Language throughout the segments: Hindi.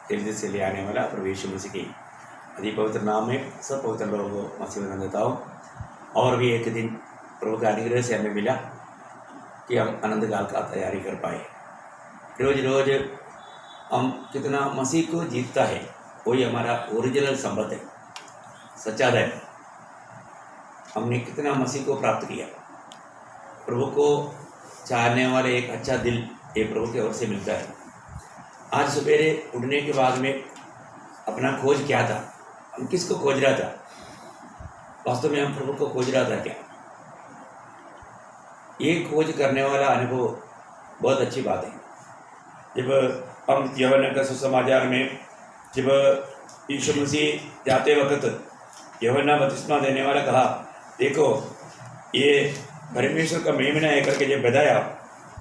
तेजी से ले आने वाला प्रभु यीशु मसीह की अति पवित्र नाम में सब पवित्र लोगों को मसीह में देता हूँ। और भी एक दिन प्रभु का अनुग्रह से हमें मिला कि हम आनंद काल का तैयारी कर पाए। रोज रोज हम कितना मसीह को जीतता है, वही हमारा ओरिजिनल संबंध है, सच्चा है। हमने कितना मसीह को प्राप्त किया। प्रभु को चाहने वाले एक अच्छा दिल ये प्रभु की ओर से मिलता है। आज सवेरे उठने के बाद में अपना खोज क्या था, हम किसको खोज रहा था? वास्तव में हम प्रभु को खोज रहा था क्या? ये खोज करने वाला अनुभव बहुत अच्छी बात है। जब हम यूहन्ना का सुसमाचार में जब यीशु मसीह जाते वक्त यूहन्ना बपतिस्मा देने वाला कहा, देखो ये परमेश्वर का मेमना है करके जब बताया,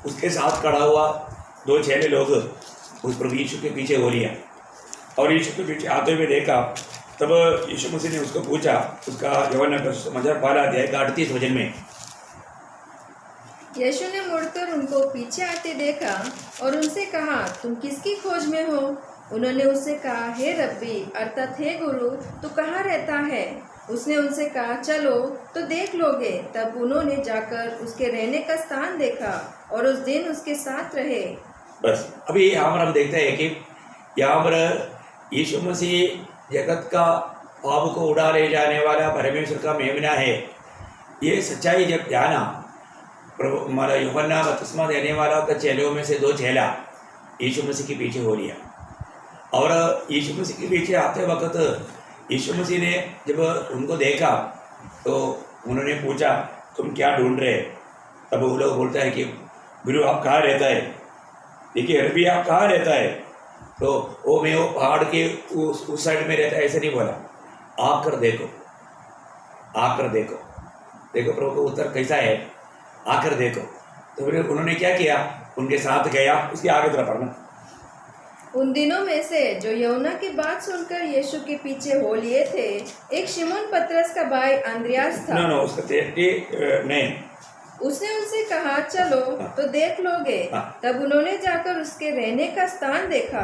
उसके साथ खड़ा हुआ दो चेले लोग उस प्रभु यीशु के पीछे हो लिया और यीशु के पीछे आते हुए देखा। तब यीशु मसीह ने उसको पूछा, उसका यूहन्ना का सुसमाचार 12 अध्याय का 38 वचन में, यीशु ने मुड़कर उनको पीछे आते देखा और उनसे कहा, तुम किसकी खोज में हो? उन्होंने उससे कहा, हे रब्बी अर्थात हे गुरु, तू कहाँ रहता है? उसने उनसे कहा, चलो तो देख लोगे। तब उन्होंने जाकर उसके रहने का स्थान देखा और उस दिन उसके साथ रहे। बस अभी यहाँ पर हम देखते हैं कि यहाँ पर यीशु मसीह जगत का पाप को उड़ा ले जाने वाला परमेश्वर का मेमना है। ये सच्चाई जब जाना, प्रभु हमारा यूहन्ना बपतिस्मा देने वाला का चेलों में से 2 चेला यीशु मसीह के पीछे हो लिया। और यीशु मसीह के पीछे आते वक्त यीशु मसीह ने जब उनको देखा तो उन्होंने पूछा, तुम क्या ढूंढ रहे? तब वो लोग बोलता है कि गुरु आप कहाँ रहता है? देखिए रबी आप कहाँ रहता है? तो वो मैं वो पहाड़ के उस साइड में रहता है, ऐसे नहीं बोला, आकर देखो, आकर देखो। देखो प्रभु का उत्तर कैसा है, आकर देखो। तो फिर उन्होंने क्या किया, उनके साथ गया। उसके आगे तरफ पढ़ना। उन दिनों में से जो यूहन्ना की बात सुनकर यीशु के पीछे हो लिए थे, एक शिमोन पतरस का भाई अंद्रयास था। नो उसका नहीं। उसने उनसे कहा, चलो तो देख लोगे। तब उन्होंने जाकर उसके रहने का स्थान देखा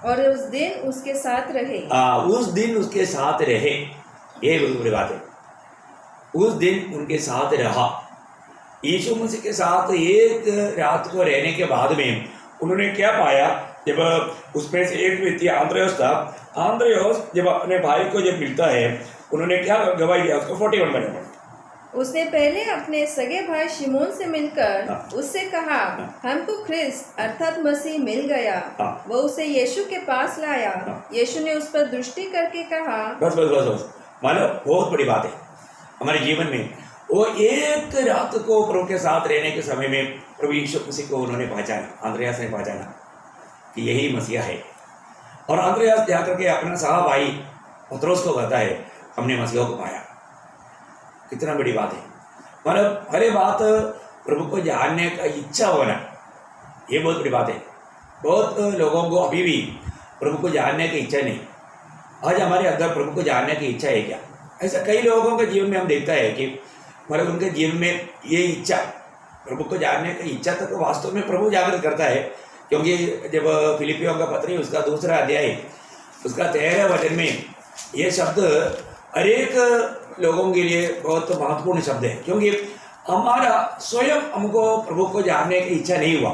और उस दिन उसके साथ रहे। उस दिन उसके साथ रहे, ये बड़ी बात है। उस दिन उनके साथ रहा। यीशु मसीह के साथ एक रात को रहने के बाद में उन्होंने क्या पाया? जब उसमें से एक व्यक्ति आंद्रयास था, आंद्रयास जब अपने भाई को जब मिलता है, उन्होंने क्या गवाही दिया? उसको 41 बने। उसने पहले अपने सगे भाई शिमोन से मिलकर उससे कहा, हमको ख्रिस्त अर्थात मसीह मिल गया। वो उसे यीशु के पास लाया। यीशु ने उस पर दृष्टि करके कहा, बस बस बस बस मानो बहुत बड़ी बात है हमारे जीवन में। वो एक रात को प्रभु के साथ रहने के समय में प्रभु यीशु मसीह को उन्होंने पहचाना, अंद्रयास ने पहचाना कि यही मसीहा है। और अंद्रयास जाकर के अपना साहा भाई पतरस को कहता है, हमने मसीहा को पाया। कितना बड़ी बात है। मतलब हर बात प्रभु को जानने का इच्छा होना, ये बहुत बड़ी बात है। बहुत लोगों को अभी भी प्रभु को जानने की इच्छा नहीं। आज हमारे अंदर प्रभु को जानने की इच्छा है क्या? ऐसा कई लोगों के जीवन में हम देखता है कि मतलब उनके जीवन में ये इच्छा, प्रभु को जानने की इच्छा तक तो वास्तव में प्रभु जागृत करता है। क्योंकि जब फिलिपियों का पत्री उसका 2 अध्याय उसका 13 वचन में ये शब्द हर एक लोगों के लिए बहुत महत्वपूर्ण शब्द है। क्योंकि हमारा स्वयं हमको प्रभु को जानने की इच्छा नहीं हुआ,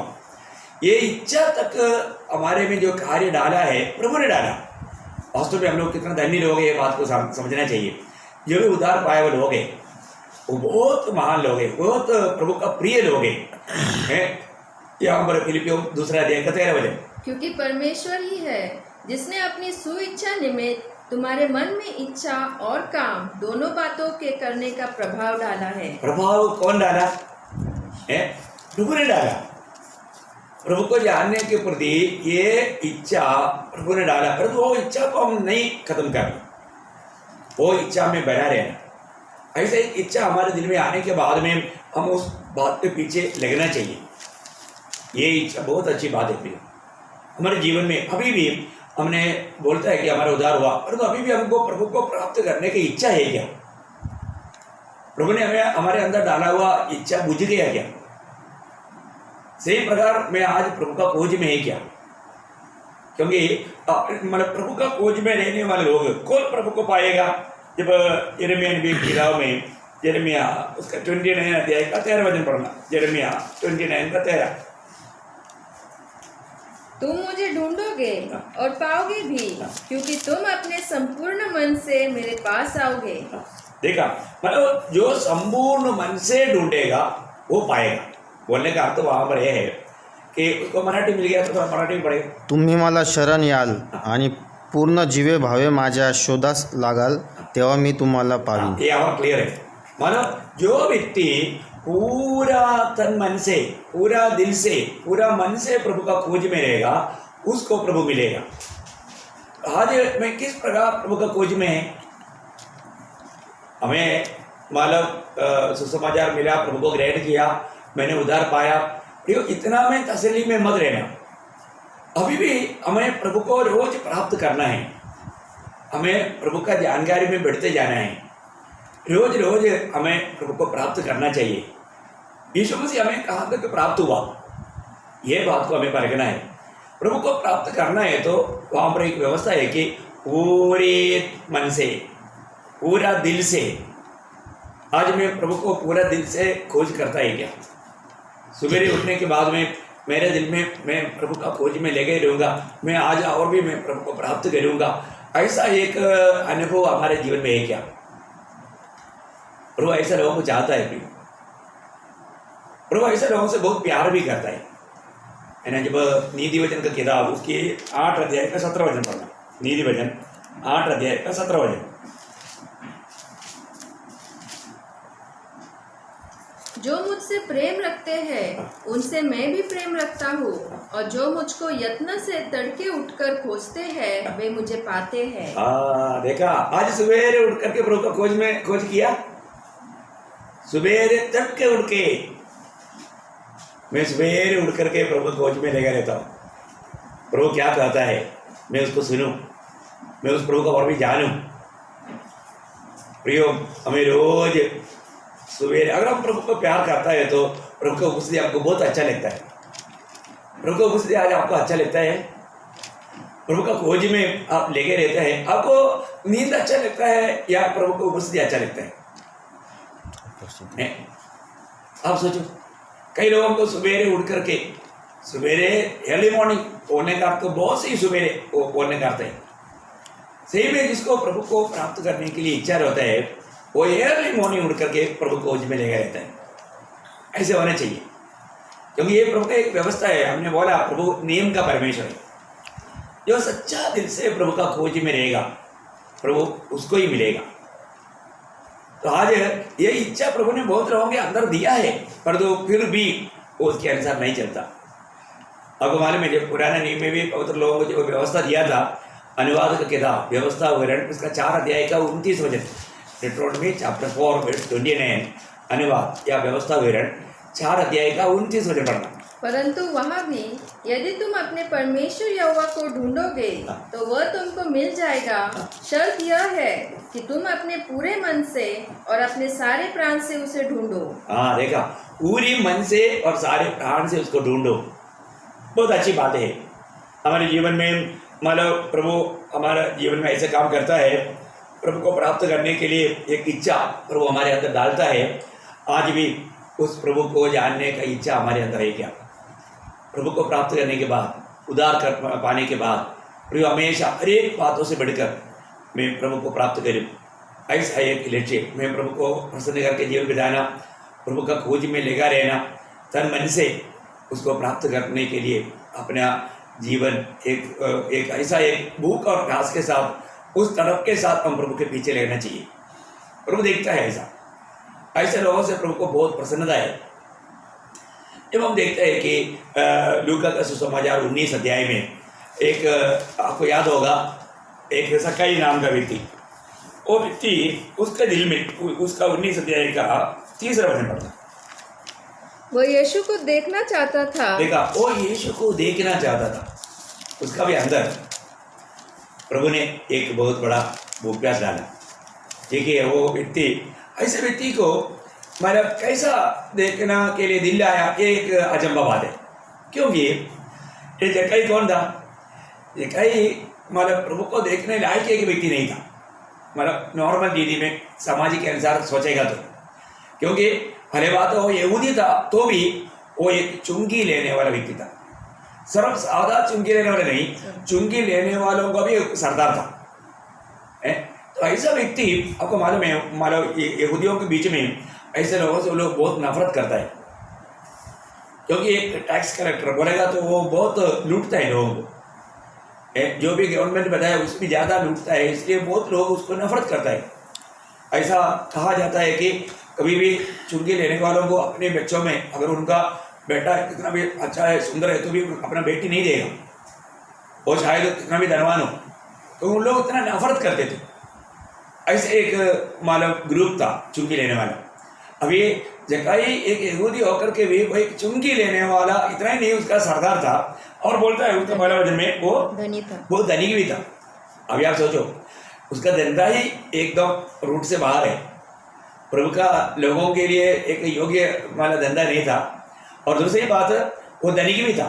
ये इच्छा तक हमारे में जो कार्य डाला है प्रभु ने डाला। वास्तव में हम लोग कितना धन्य लोग हैं, ये बात को समझना चाहिए। जो भी उद्धार पाए हुए लोग हैं वो बहुत महान लोग हैं, बहुत प्रभु का प्रिय लोग हैं। यहाँ पर फिलिपियों 2 अध्याय का 13 वचन, क्योंकि परमेश्वर ही है जिसने अपनी सुइच्छा निमित्त तुम्हारे मन में इच्छा और काम दोनों बातों के करने का प्रभाव डाला है। प्रभाव कौन डाला है? प्रभु ने डाला। प्रभु को जानने के प्रति ये इच्छा प्रभु ने डाला, परंतु वो इच्छा को हम नहीं खत्म कर, वो इच्छा में बना रहना। ऐसे एक इच्छा हमारे दिल में आने के बाद में हम उस बात के पीछे लगना चाहिए। ये इच्छा बहुत अच्छी बात है। हमारे जीवन में अभी भी हमने बोलता है कि हमारा उद्धार हुआ, परंतु अभी भी हमको प्रभु को प्राप्त करने की इच्छा है क्या? प्रभु ने हमें हमारे अंदर डाला हुआ इच्छा बुझ गया क्या? सही प्रकार मैं आज प्रभु का खोज में है क्या? क्योंकि मतलब प्रभु का खोज में रहने वाले लोग कौन प्रभु को पाएगा? जब यिर्मयाह नबी की किताब में यिर्मयाह उसका 29 अध्याय का 13 वचन पढ़ना। यिर्मयाह 29 का 13। तुम मुझे ढूंढोगे और पाओगे भी, क्योंकि तुम अपने संपूर्ण मन से मेरे पास आओगे। देखा, मतलब जो संपूर्ण मन से ढूंढेगा वो पाएगा। बोलने का अर्थ वहां पर यह है की उसको मराठी मिल गया तो थोड़ा मराठी में पढ़ेगा। तुम्ही मला शरण याल आणि पूर्ण जीवे भावे माझ्या शोधास लागाल, तेव्हा मी तुम्हाला पाहीन। ये और क्लियर है। मतलब जो व्यक्ति पूरा तन मन से, पूरा दिल से, पूरा मन से प्रभु का खोज में रहेगा उसको प्रभु मिलेगा। आज मैं किस प्रकार प्रभु का खोज में है? हमें मतलब सुसमाचार मिला, प्रभु को ग्रहण किया, मैंने उद्धार पाया, इतना में तसल्ली में मत रहना। अभी भी हमें प्रभु को रोज प्राप्त करना है, हमें प्रभु का जानकारी में बढ़ते जाना है। रोज रोज हमें प्रभु को प्राप्त करना चाहिए। यीशु मसीह हमें कहाँ तक प्राप्त हुआ, ये बात को हमें परखना है। प्रभु को प्राप्त करना है तो वहाँ पर एक व्यवस्था है कि पूरे मन से, पूरा दिल से। आज मैं प्रभु को पूरा दिल से खोज करता है क्या? सवेरे उठने के बाद में मेरे दिल में मैं प्रभु का खोज में लेके रहूँगा, मैं आज और भी मैं प्रभु को प्राप्त करूँगा, ऐसा एक अनुभव हमारे जीवन में है क्या? प्रभु ऐसा लोगों को चाहता है। प्रभु ऐसे लोगों से बहुत प्यार भी करता है ना। जब नीति वचन का किताब उसकी 8 अध्याय का 17 वचन पढ़ना। नीति वचन 8 अध्याय का 17 वचन। जो मुझसे प्रेम रखते हैं उनसे मैं भी प्रेम रखता हूँ, और जो मुझको यत्न से तड़के उठकर खोजते हैं वे मुझे पाते हैं। देखा, आज सवेरे उठ करके प्रभु का खोज किया। सवेरे तड़के उठ के मैं सवेरे उठ करके प्रभु खोज में लगा रहता हूँ। प्रभु क्या कहता है मैं उसको सुनूं, मैं उस प्रभु को और भी जानूं। प्रियो, हमें रोज सवेरे अगर हम प्रभु को प्यार करता है तो प्रभु का उपस्थिति आपको बहुत अच्छा लगता है। प्रभु का उपस्थिति आज आपको अच्छा लगता है, प्रभु का खोज में आप लेके रहते हैं, आपको नींद अच्छा लगता है या प्रभु का उपस्थिति अच्छा लगता है? आप सोचो, कई लोगों को सवेरे उठ करके सवेरे अर्ली मॉर्निंग बोलने का तो बहुत सही सवेरे बोलने का अर्थ है। सही में जिसको प्रभु को प्राप्त करने के लिए इच्छा रहता है वो अर्ली मॉर्निंग उठ करके प्रभु को खोज में लेगा रहता है। ऐसे होना चाहिए, क्योंकि ये प्रभु का एक व्यवस्था है। हमने बोला प्रभु नियम का परमेश्वर है। जो सच्चा दिल से प्रभु का खोज में रहेगा प्रभु उसको ही मिलेगा। तो आज ये इच्छा प्रभु ने बहुत लोगों के अंदर दिया है, पर तो फिर भी वो उसके अनुसार नहीं चलता। आपको मालूम है जब पुराने नियम में भी पवित्र लोगों को जो व्यवस्था दिया था, अनुवाद का किताब व्यवस्था विवरण उसका 4 अध्याय का 29 वचन, डिट्रोनॉमी चैप्टर 4 वर्स 29 अनुवाद या व्यवस्था विवरण 4 अध्याय का 29 वचन पढ़ना। परंतु वहाँ भी यदि तुम अपने परमेश्वर यहोवा को ढूंढोगे तो वह तुमको मिल जाएगा। शर्त यह है कि तुम अपने पूरे मन से और अपने सारे प्राण से उसे ढूंढो। हाँ देखा, पूरी मन से और सारे प्राण से उसको ढूंढो। बहुत अच्छी बात है। हमारे जीवन में मतलब प्रभु हमारा जीवन में ऐसे काम करता है, प्रभु को प्राप्त करने के लिए एक इच्छा प्रभु हमारे अंदर डालता है। आज भी उस प्रभु को जानने का इच्छा हमारे अंदर है क्या? प्रभु को प्राप्त करने के बाद, उद्धार कर पाने के बाद प्रभु हमेशा हर एक बातों से बढ़कर मैं प्रभु को प्राप्त करूँ, ऐसा एक लक्ष्य। मैं प्रभु को प्रसन्न करके जीवन बिताना, प्रभु का खोज में लगा रहना, तन मन से उसको प्राप्त करने के लिए अपना जीवन एक ऐसा एक भूख और प्यास के साथ, उस तड़प के साथ हम प्रभु के पीछे लेना चाहिए। प्रभु देखता है ऐसे लोगों से प्रभु को बहुत प्रसन्नता है। जब हम देखते हैं कि लूका का सुसमाचार 19 अध्याय में एक आपको याद होगा, एक सक्काई नाम का व्यक्ति, वो व्यक्ति उसके दिल में उसका 19 अध्याय का 3रा वचन पढ़ता। वो यीशु को देखना चाहता था। देखा, वो यीशु को देखना चाहता था। उसका भी अंदर प्रभु ने एक बहुत बड़ा भूख प्यास डाला। ठीक है, वो व्यक्ति ऐसे व्यक्ति को मतलब कैसा देखना के लिए दिल आया, एक अचंभा बात है। क्योंकि ये जक्कई कौन था? जक्कई मतलब प्रभु को देखने लायक एक व्यक्ति नहीं था, मतलब नॉर्मल रीति में सामाजिक के अनुसार सोचेगा तो, क्योंकि भले बात वो यहूदी था तो भी वो एक चुंगी लेने वाला व्यक्ति था। सिर्फ सादा चुंगी लेने वाला नहीं, चुंगी लेने वालों का भी एक सरदार था। तो ऐसा व्यक्ति आपको मालूम है, मालूम यहूदियों के बीच में ऐसे लोगों से लोग बहुत नफरत करता है, क्योंकि एक टैक्स कलेक्टर बोलेगा तो वो बहुत लूटता है लोगों को, जो भी गवर्नमेंट बताया उसमें ज़्यादा लूटता है, इसलिए बहुत लोग उसको नफरत करता है। ऐसा कहा जाता है कि कभी भी चुंगी लेने वालों को अपने बच्चों में अगर उनका बेटा कितना भी अच्छा है, सुंदर है, तो भी अपना बेटी नहीं देगा, और शायद कितना भी धनवान हो, तो उन लोग इतना नफरत करते थे। ऐसे एक मालूम ग्रुप था चुंगी लेने वाला। अभी जक्कई एक यहूदी होकर के भी वो एक चुंगी लेने वाला, इतना ही नहीं उसका सरदार था, और बोलता है उसका पहला वजन में वो धनी था, वो धनी भी था। अभी आप सोचो, उसका धंधा ही एकदम रूट से बाहर है, प्रभु का लोगों के लिए एक योग्य वाला धंधा नहीं था, और दूसरी बात वो धनी भी था।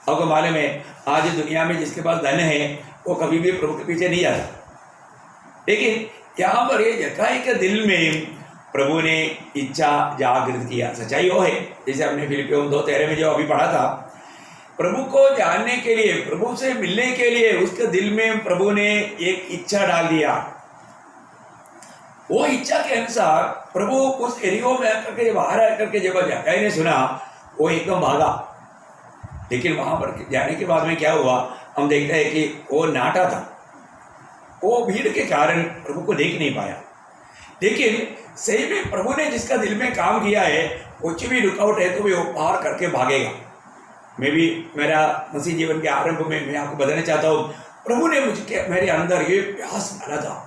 आपको मालूम है आज दुनिया में जिसके पास धन है वो कभी भी प्रभु के पीछे नहीं जाता, लेकिन यहाँ पर ये जक्कई के दिल में प्रभु ने इच्छा जागृत किया। सच्चाई वो है, जैसे हमने फिलिपियों 2:13 में जो अभी पढ़ा था, प्रभु को जानने के लिए, प्रभु से मिलने के लिए उसके दिल में प्रभु ने एक इच्छा डाल दिया। वो इच्छा के अनुसार प्रभु उस एरियो में आकर के बाहर आकर के जब जक्कई ने सुना, वो एकदम भागा। लेकिन वहां पर जाने के बाद में क्या हुआ, हम देखते हैं कि वो नाटा था, वो भीड़ के कारण प्रभु को देख नहीं पाया। लेकिन सही में प्रभु ने जिसका दिल में काम किया है, कुछ भी रुकावट है तो भी वो पार करके भागेगा। मैं भी मेरा मसीह जीवन के आरंभ में मैं आपको बताना चाहता हूँ, प्रभु ने मुझे मेरे अंदर ये प्यास डाला था।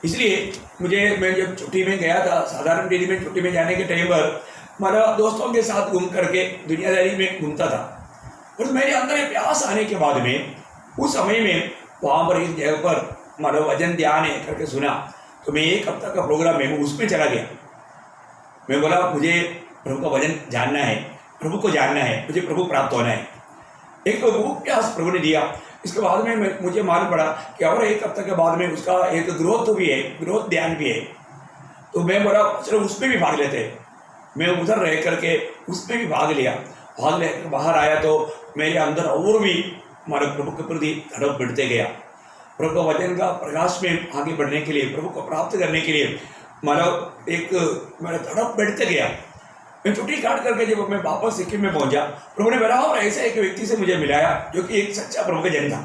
इसलिए मैं जब छुट्टी में गया था, साधारण डेली में छुट्टी में जाने के टाइम पर मेरा दोस्तों के साथ घूम करके दुनियादारी में घूमता था, और मेरे अंदर ये प्यास आने के बाद में उस समय में वहाँ पर इस जगह पर मेरा वचन ध्यान है करके सुना, तो मैं 1 हफ्ता का प्रोग्राम में उसमें चला गया। मैं बोला मुझे प्रभु का वचन जानना है, प्रभु को जानना है, मुझे प्रभु प्राप्त होना है। एक तो वो प्यास प्रभु ने दिया। इसके बाद में मुझे मालूम पड़ा कि और 1 हफ्ते के बाद में उसका एक ग्रोथ भी है, ग्रोथ ध्यान भी है। तो मैं बोला चलो उसमें भी भाग लेते। मैं उधर रह करके उसमें भी भाग लिया। भाग ले बाहर आया तो मेरे अंदर और भी हमारे प्रभु के प्रति तड़प बढ़ते गया। प्रभु का वचन का प्रकाश में आगे बढ़ने के लिए, प्रभु को प्राप्त करने के लिए मेरा तड़प बढ़ते गया। मैं छुट्टी काट करके जब मैं वापस सिक्किम में पहुंचा, प्रभु ने मेरा और ऐसे एक व्यक्ति से मुझे मिलाया जो कि एक सच्चा प्रभु का जन था।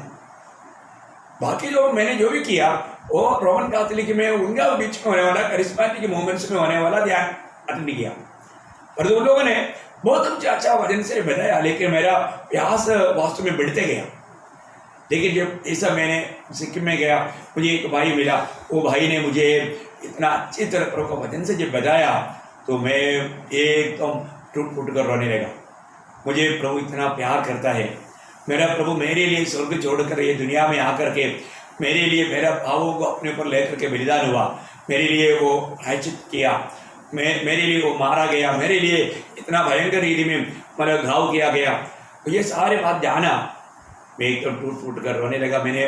बाकी जो मैंने जो भी किया वो रोमन कैथोलिक में उनका बीच में होने वाला करिश्माटिक मूवमेंट्स में होने वाला ध्यान अटेंड किया, और उन लोगों ने बहुत अच्छा वचन से बताया, लेकिन मेरा प्यास वास्तव में बढ़ते गया। लेकिन जब ऐसा मैंने सिक्किम में गया, मुझे एक भाई मिला, वो भाई ने मुझे इतना अच्छी तरह प्रभु का वचन से जब बताया तो मैं एकदम टूट फूट कर रोने लगा। मुझे प्रभु इतना प्यार करता है। मेरा प्रभु मेरे लिए स्वर्ग छोड़कर ये दुनिया में आकर के मेरे लिए मेरा भावों को अपने ऊपर लेकर के बलिदान हुआ, मेरे लिए वो प्रायश्चित किया, मेरे लिए वो मारा गया, मेरे लिए इतना भयंकर रीति में मतलब घाव किया गया। तो ये सारे बात जाना, मैं एकदम टूट फूट कर रोने लगा। मैंने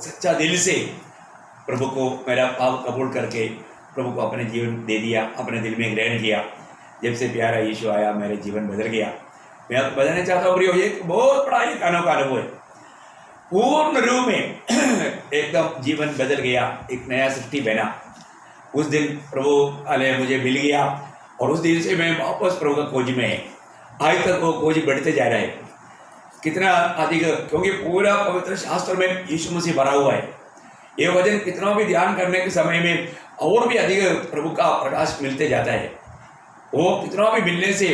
सच्चा दिल से प्रभु को मेरा पाप कबूल करके प्रभु को अपने जीवन दे दिया, अपने दिल में ग्रहण किया। जब से प्यारा यीशु आया मेरे जीवन बदल गया। मैं आपको बताना चाहता हूँ प्रियो, एक बहुत बड़ा एक अनोखा अनुभव है। पूर्ण रूप में एकदम जीवन बदल गया, एक नया सृष्टि बना। उस दिन प्रभु आलय मुझे मिल गया, और उस दिन से मैं वापस प्रभु का खोज में है। आज तक वो खोज बढ़ते जा रहा है। कितना अधिक, क्योंकि पूरा पवित्र शास्त्र में यीशु मसीह भरा हुआ है। ये वचन कितना भी ध्यान करने के समय में और भी अधिक प्रभु का प्रकाश मिलते जाता है। वो कितना भी मिलने से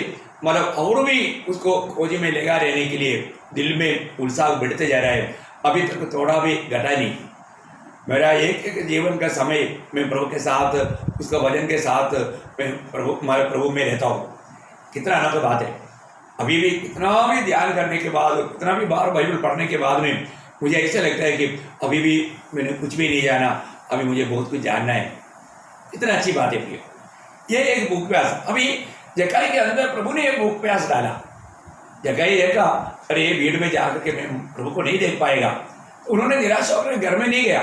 मतलब और भी उसको खोज में लगा रहने के लिए दिल में उत्साह बढ़ते जा रहा है। अभी तक थोड़ा भी घटा नहीं। मेरा एक जीवन का समय मैं प्रभु के साथ, उसका वचन के साथ मैं प्रभु में रहता हूँ। कितना अनोखी बात है। अभी भी कितना भी ध्यान करने के बाद, कितना भी बार बाइबल पढ़ने के बाद में मुझे ऐसा लगता है कि अभी भी मैंने कुछ भी नहीं जाना, अभी मुझे बहुत कुछ जानना है। इतना अच्छी बात है प्रिय। ये एक भूख प्यास, अभी जक्कई के अंदर प्रभु ने एक भूख प्यास डाला। जगाई देखा, अरे ये भीड़ में जाकर के मैं प्रभु को नहीं देख पाएगा, तो उन्होंने निराश होकर घर में नहीं गया।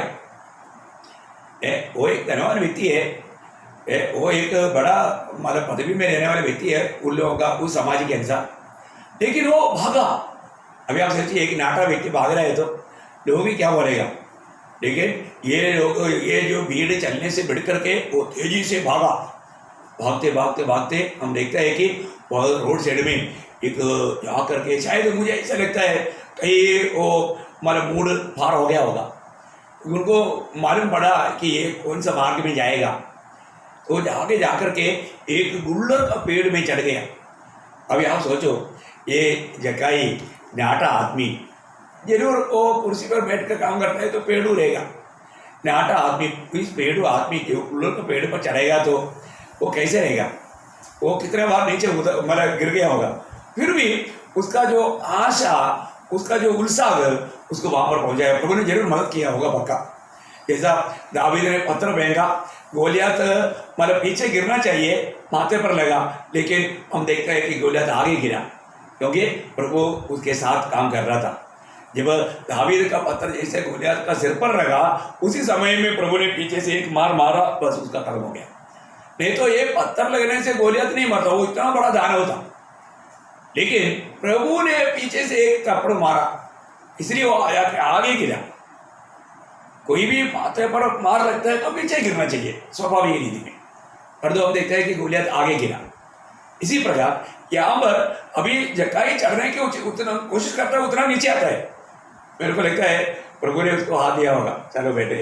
वो एक धनवान व्यक्ति है, वो एक बड़ा मतलब पदवी में रहने वाले व्यक्ति है उन लोगों का, उस समाज के अनुसार, लेकिन वो भागा। अभी आप सोचिए एक नाटा व्यक्ति भाग रहा है तो लोग भी क्या बोलेगा, लेकिन ये लोग, ये जो भीड़ चलने से बढ़ करके वो तेजी से भागा। भागते भागते भागते हम देखते हैं कि वह रोड साइड में एक जा करके, शायद मुझे ऐसा लगता है कहीं वो मतलब मूड पार हो गया होगा, उनको मालूम पड़ा कि ये कौन सा मार्ग में जाएगा, तो आगे जा करके एक गुल्लर का पेड़ में चढ़ गया। अभी आप सोचो, ये जकाई नाटा आदमी जरूर वो कुर्सी पर बैठ कर काम करता है तो पेड़ू रहेगा, नाटा आदमी इस पेड़ू आदमी के गुल्लर के पेड़ पर चढ़ेगा तो वो कैसे रहेगा, वो कितने बार नीचे मतलब गिर गया होगा। फिर भी उसका जो आशा, उसका जो उत्साह उसको वहां पर पहुंचाया, प्रभु ने जरूर मदद किया होगा पक्का। जैसा दावीद ने पत्थर फेंका, गोलियत मतलब पीछे गिरना चाहिए, माथे पर लगा, लेकिन हम देखते हैं कि गोलियत आगे गिरा क्योंकि प्रभु उसके साथ काम कर रहा था। जब दावीद का पत्थर जैसे गोलियत का सिर पर लगा, उसी समय में प्रभु ने पीछे से एक मार मारा, बस उसका खत्म हो गया। नहीं तो ये पत्थर लगने से गोलियत नहीं मरता, वो इतना बड़ा दानव था, लेकिन प्रभु ने पीछे से एक थप्पड़ मारा, इसलिए वो आया कि आगे गिरा। कोई भी माथे पर मार लगता है तो पीछे गिरना चाहिए स्वाभाविक रीति में, पर तो हम देखते हैं कि गोलियत आगे गिरा। इसी प्रकार यहाँ पर अभी जकाई चढ़ने की उतना कोशिश करता है, उतना नीचे आता है। मेरे को लगता है प्रभु ने उसको हाथ दिया होगा, चलो बेटे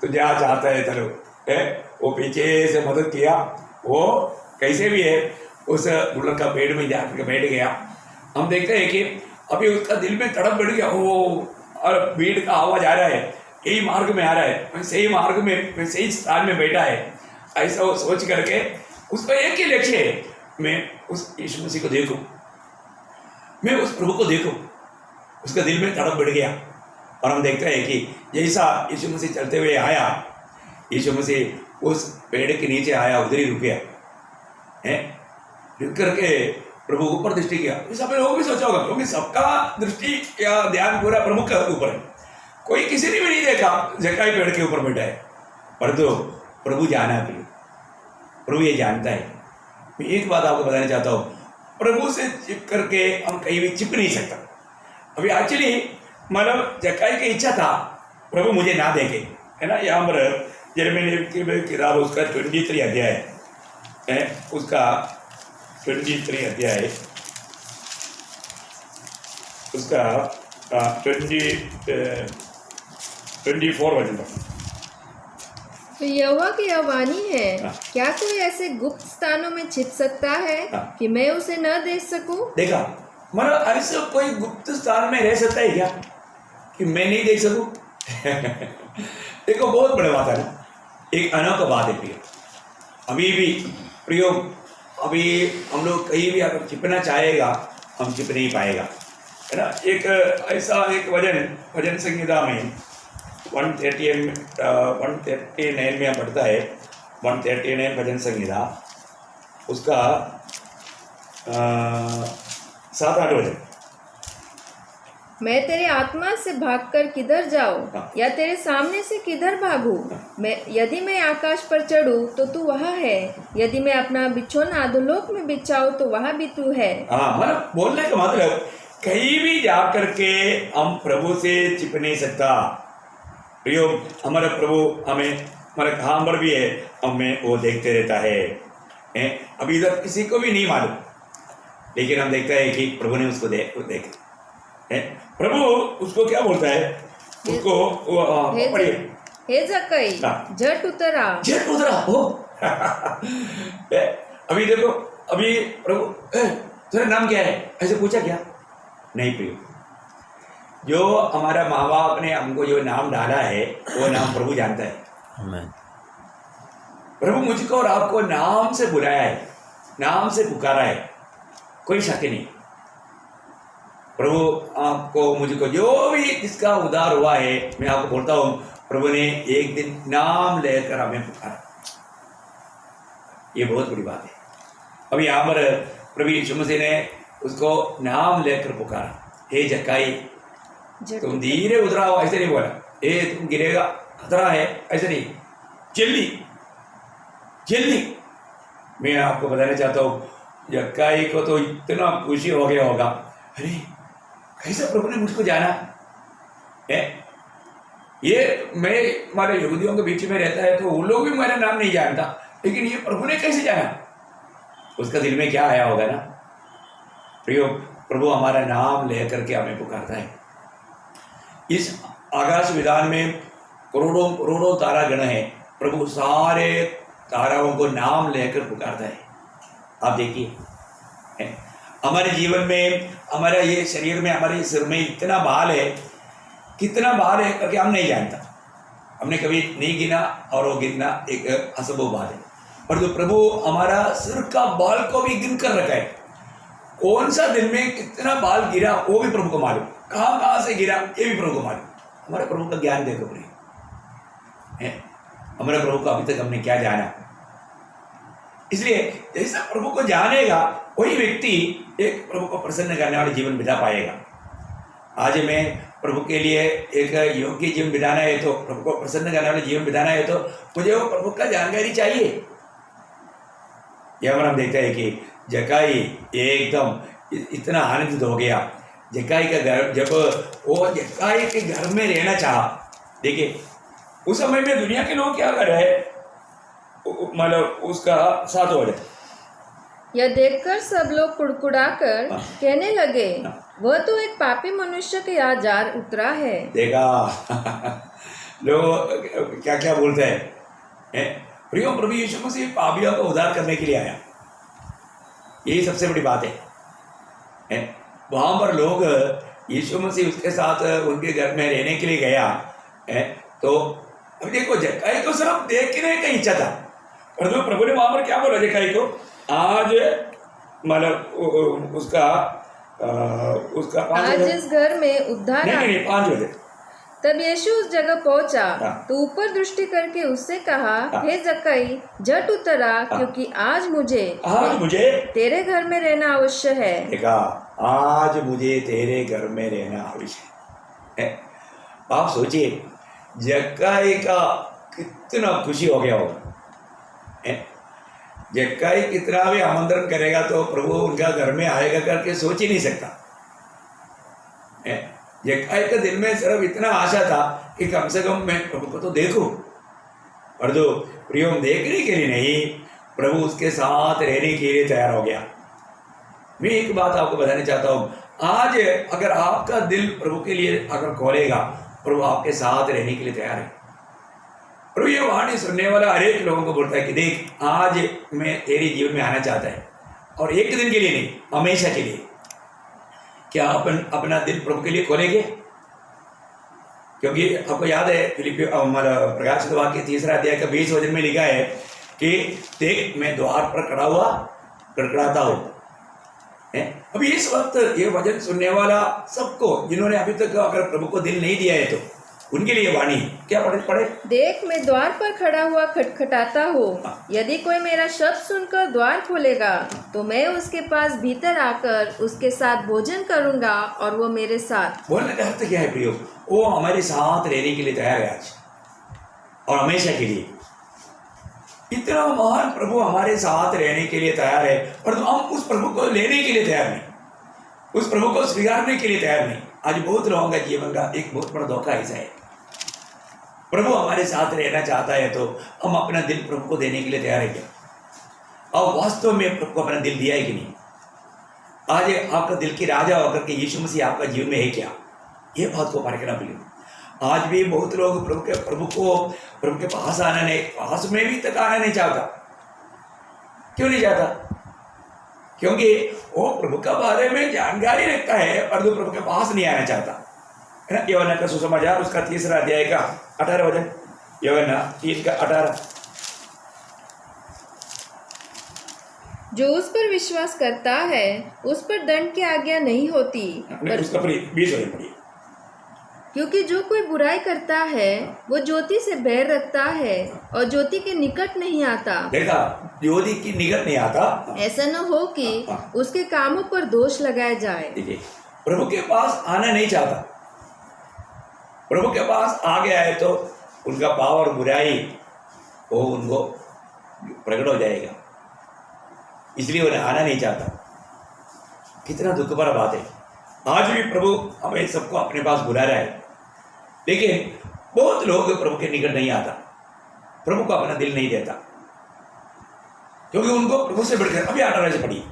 तो जहाँ चाहता है चलो, है वो पीछे से मदद किया, वो कैसे भी है उस गुल्लर का पेड़ में जाकर बैठ गया। हम देखते हैं कि अभी उसका दिल में तड़प बढ़ गया, वो और भीड़ का आवाज आ रहा है, यही मार्ग में आ रहा है, मैं सही मार्ग में, मैं सही स्थान में बैठा है, ऐसा वो सोच करके उसका एक ही लक्ष्य है, मैं उस यीशु मसीह को देखूं, मैं उस प्रभु को देखूं। उसका दिल में तड़प बढ़ गया। और हम देखते हैं कि जैसा यीशु मसीह चलते हुए आया, यीशु मसीह उस पेड़ के नीचे आया, उधर ही रुक गया है, रुक करके प्रभु ऊपर दृष्टि किया। इस समय लोग भी सोचा होगा, क्योंकि सबका दृष्टि या ध्यान पूरा प्रमुख के ऊपर है, कोई किसी ने भी नहीं देखा जकाई पेड़ के ऊपर बैठा है, परंतु प्रभु जाना भी, प्रभु ये जानता है। मैं एक बात आपको बताना चाहता हूँ, प्रभु से चिप करके हम कहीं भी चिप नहीं सकता। अभी एक्चुअली मतलब जकाई की इच्छा था प्रभु मुझे ना देखे, है ना। यहाँ पर यिर्मयाह की किताब उसका 23 अध्याय है, उसका 23 अध्याय, उसका 24 वचन तक। तो यहोवा की यह वाणी है, क्या कोई ऐसे गुप्त स्थानों में छिप सकता है कि मैं उसे न देख सकूं? देखा, मतलब ऐसे कोई गुप्त स्थान में रह सकता है क्या कि मैं नहीं देख सकूं? देखो बहुत बड़ी बात है ना, एक अनोखा बात है प्रिय। अभी भी प्रियो, अभी हम लोग कहीं भी अगर छिपना चाहेगा हम छिप नहीं पाएगा, है ना। एक ऐसा एक भजन संहिता में 139 में पढ़ता है, 139 भजन संहिता, उसका 7-8 वचन। मैं तेरे आत्मा से भागकर किधर जाऊं, या तेरे सामने से किधर भागूं? यदि मैं आकाश पर चढ़ूं तो तू वहाँ है, यदि मैं अपना बिछौना अधोलोक में बिछाऊं तो वहाँ भी तू है। हाँ, मतलब बोलने का मतलब कहीं भी जा करके हम प्रभु से छिप नहीं सकता। प्रियो, हमारा प्रभु हमें हमारे कहाँ पर भी है, हमें वो देखते रहता है। अभी इधर किसी को भी नहीं मालूम, लेकिन हम देखते हैं कि प्रभु ने उसको देख प्रभु उसको क्या बोलता है, उसको पढ़िए, हे जक्कई झट उतरा, झट उतरा हो। अभी देखो, अभी प्रभु तेरा नाम क्या है ऐसे पूछा क्या? नहीं प्रियो, जो हमारा माँ बाप ने हमको जो नाम डाला है वो नाम प्रभु जानता है। आमीन। प्रभु मुझको और आपको नाम से बुलाया है, नाम से पुकारा है, कोई शक नहीं। प्रभु आपको मुझको जो भी इसका उद्धार हुआ है, मैं आपको बोलता हूँ प्रभु ने एक दिन नाम लेकर हमें पुकारा। ये बहुत बड़ी बात है। अभी यहाँ पर प्रभु यीशु मसीह ने उसको नाम लेकर पुकारा, हे जक्काई तुम धीरे उतरा हो, ऐसे नहीं बोला, ए तुम गिरेगा खतरा है, ऐसे नहीं, जल्दी जल्दी। मैं आपको बताना चाहता हूँ, जक्काई को तो इतना खुशी हो गया होगा, अरे कैसा प्रभु ने मुझको जाना है। ये मैं हमारे यहूदियों के बीच में रहता है तो उन लोग भी मेरा नाम नहीं जानता, लेकिन ये प्रभु ने कैसे जाना, उसका दिल में क्या आया होगा ना। प्रियो, प्रभु हमारा नाम लेकर के हमें पुकारता है। इस आकाश विधान में करोड़ों करोड़ों तारा गण है, प्रभु सारे ताराओं को नाम लेकर पुकारता है। आप देखिए, हमारे जीवन में, हमारे ये शरीर में, हमारे सिर में इतना बाल है, कितना बाल है करके हम नहीं जानता, हमने कभी नहीं गिना, और वो गिनना एक असंभव बात है। पर जो प्रभु हमारा सिर का बाल को भी गिन कर रखा है, कौन सा दिन में कितना बाल गिरा वो भी प्रभु को मालूम, कहाँ कहाँ से गिरा ये भी प्रभु को मालूम। हमारे प्रभु का ज्ञान देखो प्रिय, हमारे प्रभु को अभी तक हमने क्या जाना। इसलिए जैसा प्रभु को जानेगा वही व्यक्ति एक प्रभु को प्रसन्न करने वाले जीवन बिता पाएगा। आज मैं प्रभु के लिए एक योग्य जीवन बिताना है, तो प्रभु को प्रसन्न करने वाले जीवन बिताना है, तो मुझे वो प्रभु का जानकारी चाहिए। यह हम देखते हैं कि जक्काई एकदम इतना आनंदित हो गया। जक्काई का घर, जब वो जक्काई के घर में रहना चाहा, देखिए उस समय में दुनिया के लोग क्या कर रहे हैं, मतलब उसका साथ हो जाए। यह देखकर सब लोग कुड़कुड़ाकर कहने लगे, वह तो एक पापी मनुष्य के यहाँ जा उतरा है। देखा लोग क्या क्या बोलते हैं। प्रियो, प्रभु यीशु मसीह पापियों को उद्धार करने के लिए आया, यही सबसे बड़ी बात है। वहाँ पर लोग यीशु मसीह उसके साथ उनके घर में रहने के लिए गया है, तो अब देखो जक्काई को सिर्फ देखने का इच्छा था, और तो प्रभु ने वहाँ पर क्या बोला जक्काई को, आज मतलब उसका आज इस घर में उद्धार नहीं 5 बजे। तब यीशु उस जगह पहुंचा तो ऊपर दृष्टि करके उससे कहा, हे जक्काई झट उतरा, क्योंकि आज मुझे तेरे घर में रहना आवश्यक है। देखा, आज मुझे तेरे घर में रहना आवश्यक है। आप सोचिए जक्काई का कितना खुशी हो गया होगा। जक्काई कितना भी आमंत्रण करेगा तो प्रभु उनका घर में आएगा करके सोच ही नहीं सकता। जक्काई के दिल में सिर्फ इतना आशा था कि कम से कम मैं प्रभु को तो देखूं, और जो प्रियो देखने के लिए नहीं, प्रभु उसके साथ रहने के लिए तैयार हो गया। मैं एक बात आपको बताना चाहता हूँ, आज अगर आपका दिल प्रभु के लिए अगर खोलेगा, प्रभु आपके साथ रहने के लिए तैयार है। प्रभु ये वाणी सुनने वाला हर एक लोगों को बोलता है कि देख, आज मैं तेरे जीवन में आना चाहता है, और एक दिन के लिए नहीं, हमेशा के लिए। क्या अपन अपना दिल प्रभु के लिए खोलेंगे? क्योंकि आपको याद है प्रकाशित वाक्य 3 अध्याय का 20 वचन में लिखा है कि देख मैं द्वार पर खड़ा हुआ खड़खड़ाता हूँ। अभी इस वक्त ये वचन सुनने वाला सबको, जिन्होंने अभी तक अगर प्रभु को दिल नहीं दिया है, तो उनके लिए वाणी क्या पढ़े? देख मैं द्वार पर खड़ा हुआ खटखटाता हूँ, यदि कोई मेरा शब्द सुनकर द्वार खोलेगा तो मैं उसके पास भीतर आकर उसके साथ भोजन करूंगा और वो मेरे साथ। बोलने का अर्थ क्या है प्रियो? वो हमारे साथ रहने के लिए तैयार है आज और हमेशा के लिए। इतना महान प्रभु हमारे साथ रहने के लिए तैयार है, और तो हम उस प्रभु को लेने के लिए तैयार नहीं, उस प्रभु को स्वीकारने के लिए तैयार नहीं। आज बहुत लोगों का जीवन का एक बहुत बड़ा धोखा ऐसा है। प्रभु हमारे साथ रहना चाहता है तो हम अपना दिल प्रभु को देने के लिए तैयार है क्या? और वास्तव में प्रभु को अपना दिल दिया है कि नहीं? आज आपका दिल की राजा होकर के यीशु मसीह आपका जीवन में है क्या? ये बात को परखना पड़ेगा। आज भी बहुत लोग प्रभु के पास आना नहीं, पास में भी तक आना नहीं चाहता। क्यों नहीं चाहता? क्योंकि वो प्रभु के बारे में जानकारी रखता है, पर वो प्रभु के पास नहीं आना चाहता, है ना। यूहन्ना का सुसमाचार उसका 3 अध्याय का 18 वचन, यूहन्ना 3 का 18। जो उस पर विश्वास करता है उस पर दंड की आज्ञा नहीं होती, उसका 20 वचन पढ़िए। क्योंकि जो कोई बुराई करता है वो ज्योति से बैर रखता है और ज्योति के निकट नहीं आता। देखा, ज्योति की निकट नहीं आता। ऐसा न हो कि उसके कामों पर दोष लगाया जाए। देखिए, प्रभु के पास आना नहीं चाहता, प्रभु के पास आ गया है तो उनका पाप और बुराई वो उनको प्रकट हो जाएगा, इसलिए उन्हें आना नहीं चाहता। कितना दुख भरा बात है। आज भी प्रभु हमें सबको अपने पास बुला रहा है, लेकिन बहुत लोग प्रभु के निकट नहीं आता, प्रभु को अपना दिल नहीं देता, क्योंकि उनको प्रभु से बढ़कर, अभी 18 से पढ़िए,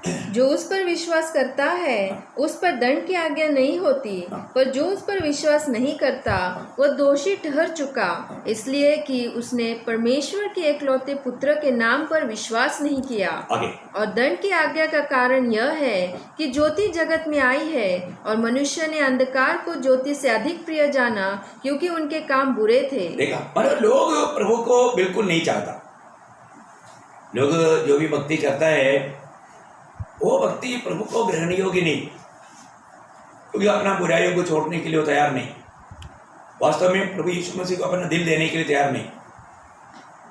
जो उस पर विश्वास करता है उस पर दंड की आज्ञा नहीं होती, पर जो उस पर विश्वास नहीं करता वह दोषी ठहर चुका, इसलिए कि उसने परमेश्वर के एकलौते पुत्र के नाम पर विश्वास नहीं किया। आगे और दंड की आज्ञा का कारण यह है कि ज्योति जगत में आई है और मनुष्य ने अंधकार को ज्योति से अधिक प्रिय जाना, क्योंकि उनके काम बुरे थे। देखा, मतलब लोग प्रभु को बिल्कुल नहीं चाहता। लोग जो भी भक्ति करता है वो भक्ति प्रभु को ग्रहण योग्य नहीं, क्योंकि अपना बुराइयों को छोड़ने के लिए वो तैयार नहीं, वास्तव में प्रभु यीशु मसीह को अपना दिल देने के लिए तैयार नहीं।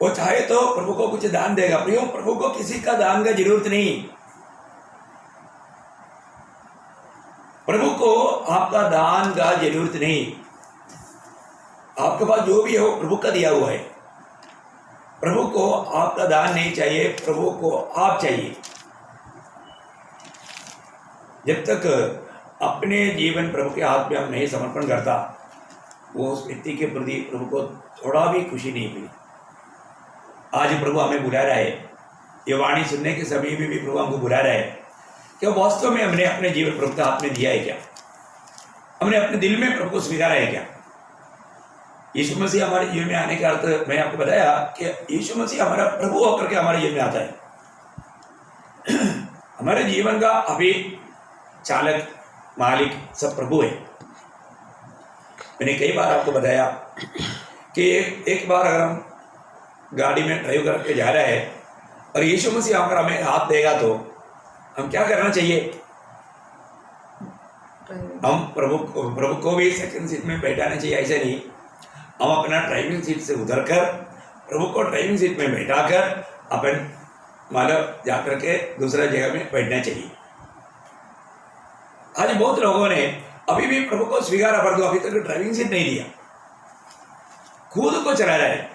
वो चाहे तो प्रभु को कुछ दान देगा, प्रियो प्रभु को किसी का दान का जरूरत नहीं। प्रभु को आपका दान का जरूरत नहीं, आपके पास जो भी है वो प्रभु का दिया हुआ है। प्रभु को आपका दान नहीं चाहिए, प्रभु को आप चाहिए। जब तक अपने जीवन प्रभु के हाथ में हम नहीं समर्पण करता, वो उस व्यक्ति के प्रति प्रभु को थोड़ा भी खुशी नहीं हुई। आज प्रभु हमें बुला रहा है, ये वाणी सुनने के समय में भी प्रभु हमको बुला रहा है कि वास्तव में हमने अपने जीवन प्रभु के हाथ में दिया है क्या, हमने अपने दिल में प्रभु को स्वीकारा है क्या। यीशु मसीह हमारे जीवन में आने का अर्थ मैंने आपको बताया कि यीशु मसीह हमारा प्रभु होकर के हमारे जीवन में आता है। हमारे जीवन का अभी चालक मालिक सब प्रभु है। मैंने कई बार आपको बताया कि एक बार अगर हम गाड़ी में ड्राइव करके जा रहे हैं और यीशु मसीह आकर हमें हाथ देगा तो हम क्या करना चाहिए? हम प्रभु को भी सेकंड सीट में बैठाना चाहिए, ऐसे नहीं। हम अपना ड्राइविंग सीट से उतरकर प्रभु को ड्राइविंग सीट में बैठाकर अपन मतलब जाकर के दूसरा जगह में बैठना चाहिए। आज बहुत लोगों ने अभी भी प्रभु को स्वीकारा, पर तो अभी तक ड्राइविंग सीट नहीं दिया, खुद को चला रहा है।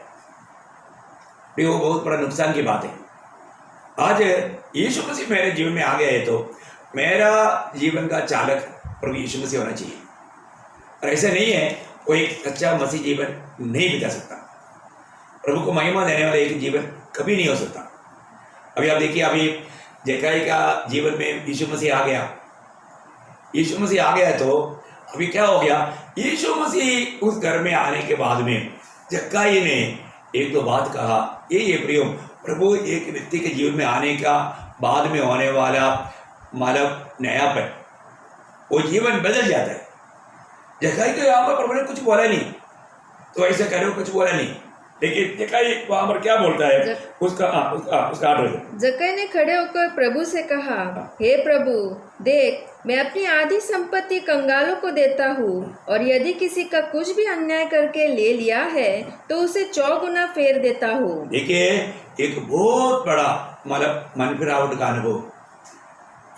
वो बहुत बड़ा नुकसान की बात है। आज यीशु मसीह मेरे जीवन में आ गया है तो मेरा जीवन का चालक प्रभु यीशु मसीह होना चाहिए। और ऐसा नहीं है वो एक सच्चा मसीह जीवन नहीं बिता सकता, प्रभु को महिमा देने वाला एक जीवन कभी नहीं हो सकता। अभी आप देखिए, अभी जक्कई का जीवन में यीशु मसीह आ गया, यीशु मसीह आ गया तो अभी क्या हो गया? यीशु मसीह उस घर में आने के बाद में जक्कई ने एक दो बात कहा, ये प्रियो प्रभु एक व्यक्ति के जीवन में आने का बाद में होने वाला मतलब नयापन, वो जीवन बदल जाता है। जक्कई को यहाँ पर प्रभु ने कुछ बोला नहीं, तो ऐसे करो, कुछ बोला नहीं, लेकिन जक्कई वहां पर क्या बोलता है उसका जक्कई ने खड़े होकर प्रभु से कहा, हे प्रभु देख, मैं अपनी आधी संपत्ति कंगालों को देता हूँ, और यदि किसी का कुछ भी अन्याय करके ले लिया है तो उसे 4 गुना फेर देता हूँ। देखिए, एक बहुत बड़ा मतलब मन फिरावट का अनुभव,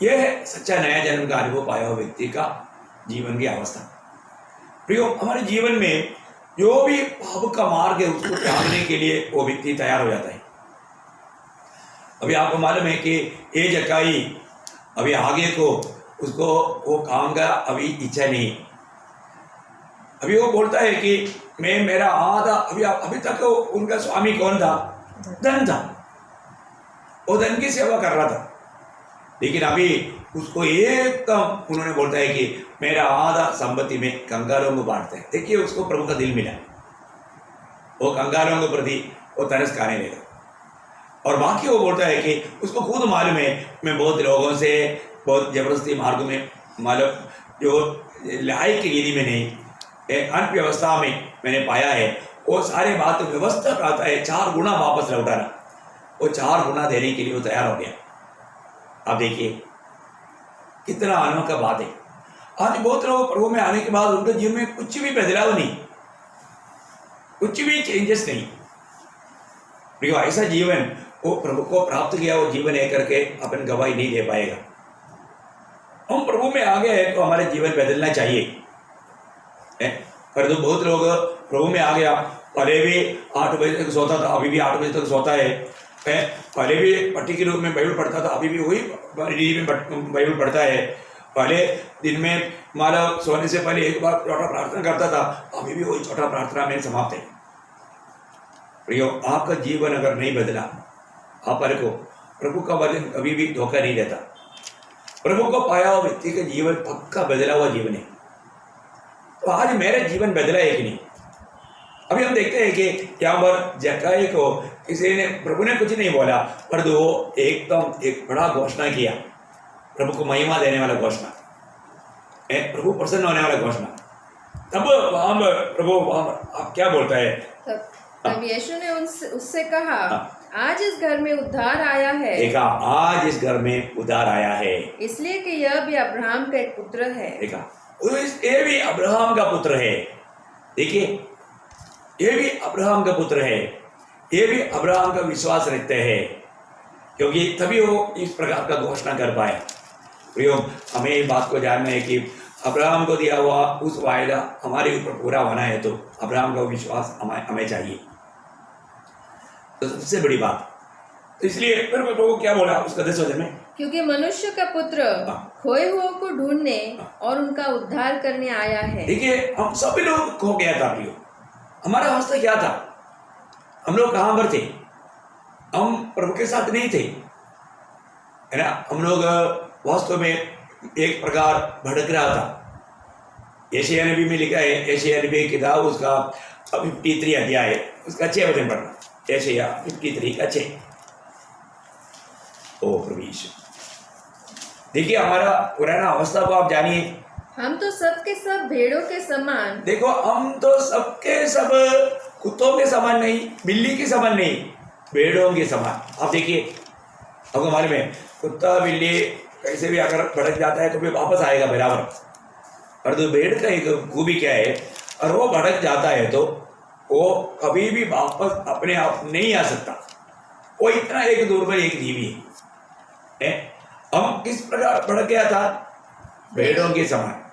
यह है सच्चा नया जन्म का अनुभव पाया हुआ व्यक्ति का जीवन की अवस्था। प्रियो, हमारे जीवन में जो भी पाप का मार्ग है उसको त्यागने के लिए वो व्यक्ति तैयार हो जाता है। अभी आपको मालूम है कि ये जक्कई अभी आगे को उसको वो काम का अभी इच्छा नहीं। अभी वो बोलता है कि मैं मेरा आधा अभी तक उनका स्वामी कौन था? धन था, वो धन की सेवा कर रहा था, लेकिन अभी उसको एकदम उन्होंने बोलता है कि मेरा आधा संपत्ति में कंगालों को बांटते हैं। देखिए, उसको प्रभु का दिल मिला, वो कंगालों के प्रति वो तरस खाने लगा। और बाकी वो बोलता है कि उसको खुद मालूम है मैं बहुत लोगों से बहुत जबरदस्ती मार्ग में मतलब जो लायक की गिरी में नहीं, अर्थव्यवस्था में मैंने पाया है, वो सारे बात व्यवस्था आता है 4 गुना वापस लौटाना, वो 4 गुना देने के लिए वो तैयार हो गया। आप देखिए कितना अनोखा बात है। आज बहुत लोग प्रभु में आने के बाद उनके जीवन में कुछ भी बदलाव नहीं, कुछ भी चेंजेस नहीं। प्रियो, ऐसा जीवन वो प्रभु को प्राप्त किया वो जीवन है करके अपन गवाही नहीं दे पाएगा। हम प्रभु में आ गए हैं तो हमारे जीवन बदलना चाहिए। पर तो बहुत लोग प्रभु में आ गया, पहले भी 8 बजे तक सोता था, अभी भी 8 बजे तक सोता है। पहले भी एक पट्टी के रूप में बाइबल पढ़ता था, अभी भी वही में बाइबल पढ़ता है। पहले दिन में माला सोने से पहले एक बार छोटा प्रार्थना करता था, अभी भी वही छोटा प्रार्थना में समाप्त है। प्रियो, आपका जीवन अगर नहीं बदला, आप को प्रभु का वचन कभी भी धोखा नहीं देता। प्रभु को पाया हुआ व्यक्ति का जीवन पक्का बदला हुआ जीवन है। तो आज मेरा जीवन बदला है कि नहीं? अभी हम देखते हैं कि यहाँ पर जक्कई को किसी ने, प्रभु ने कुछ नहीं बोला, पर वो एकदम एक बड़ा घोषणा किया, प्रभु को महिमा देने वाला घोषणा, प्रभु प्रसन्न होने वाला घोषणा। तब वहां प्रभु आप क्या बोलता है? तब यीशु ने उससे कहा, आज इस घर में उद्धार आया है। देखा, आज इस घर में उद्धार आया है, इसलिए कि यह भी अब्राहम का एक पुत्र है। देखा, ये भी अब्राहम का पुत्र है। देखिए, ये भी अब्राहम का पुत्र है, ये भी अब्राहम का विश्वास रखते हैं, क्योंकि तभी वो इस प्रकार का घोषणा कर पाए। प्रियो, हमें इस बात को जानना है कि अब्राहम को दिया हुआ उस वायदा हमारे ऊपर पूरा होना है, तो अब्राहम का विश्वास हमें चाहिए। तो सबसे बड़ी बात, तो इसलिए फिर प्रभु क्या बोला उसका 10 वचन में, क्योंकि मनुष्य का पुत्र खोए हुओं को ढूंढने और उनका उद्धार करने आया है। देखिए, हम सभी लोग खो गया था प्रियो, हमारा अवस्था क्या था? हम लोग कहाँ पर थे? हम प्रभु के साथ नहीं थे, है ना। हम लोग वास्तव में एक प्रकार भटक रहा था। यशायाह नबी में लिखा है, यशायाह नबी की किताब उसका 53 अध्याय उसका 6 वचन पढ़ना, यशायाह 53 का 6। ओ प्रभु यीशु, देखिए हमारा पुराना अवस्था को आप जानिए। हम तो सबके सब भेड़ों के समान, देखो, हम तो सबके सब कुत्तों के समान नहीं, बिल्ली के समान नहीं, भेड़ों के समान। आप देखिए, आपको मालूम है कुत्ता बिल्ली कैसे भी अगर भटक जाता है तो फिर वापस आएगा बराबर, और तो भेड़ का एक खूबी क्या है, और वो भटक जाता है तो वो कभी भी वापस अपने आप नहीं आ सकता। वो इतना एक दुर्बल एक जीवी है। हम किस प्रकार भटक गया था? भेड़ों के समान।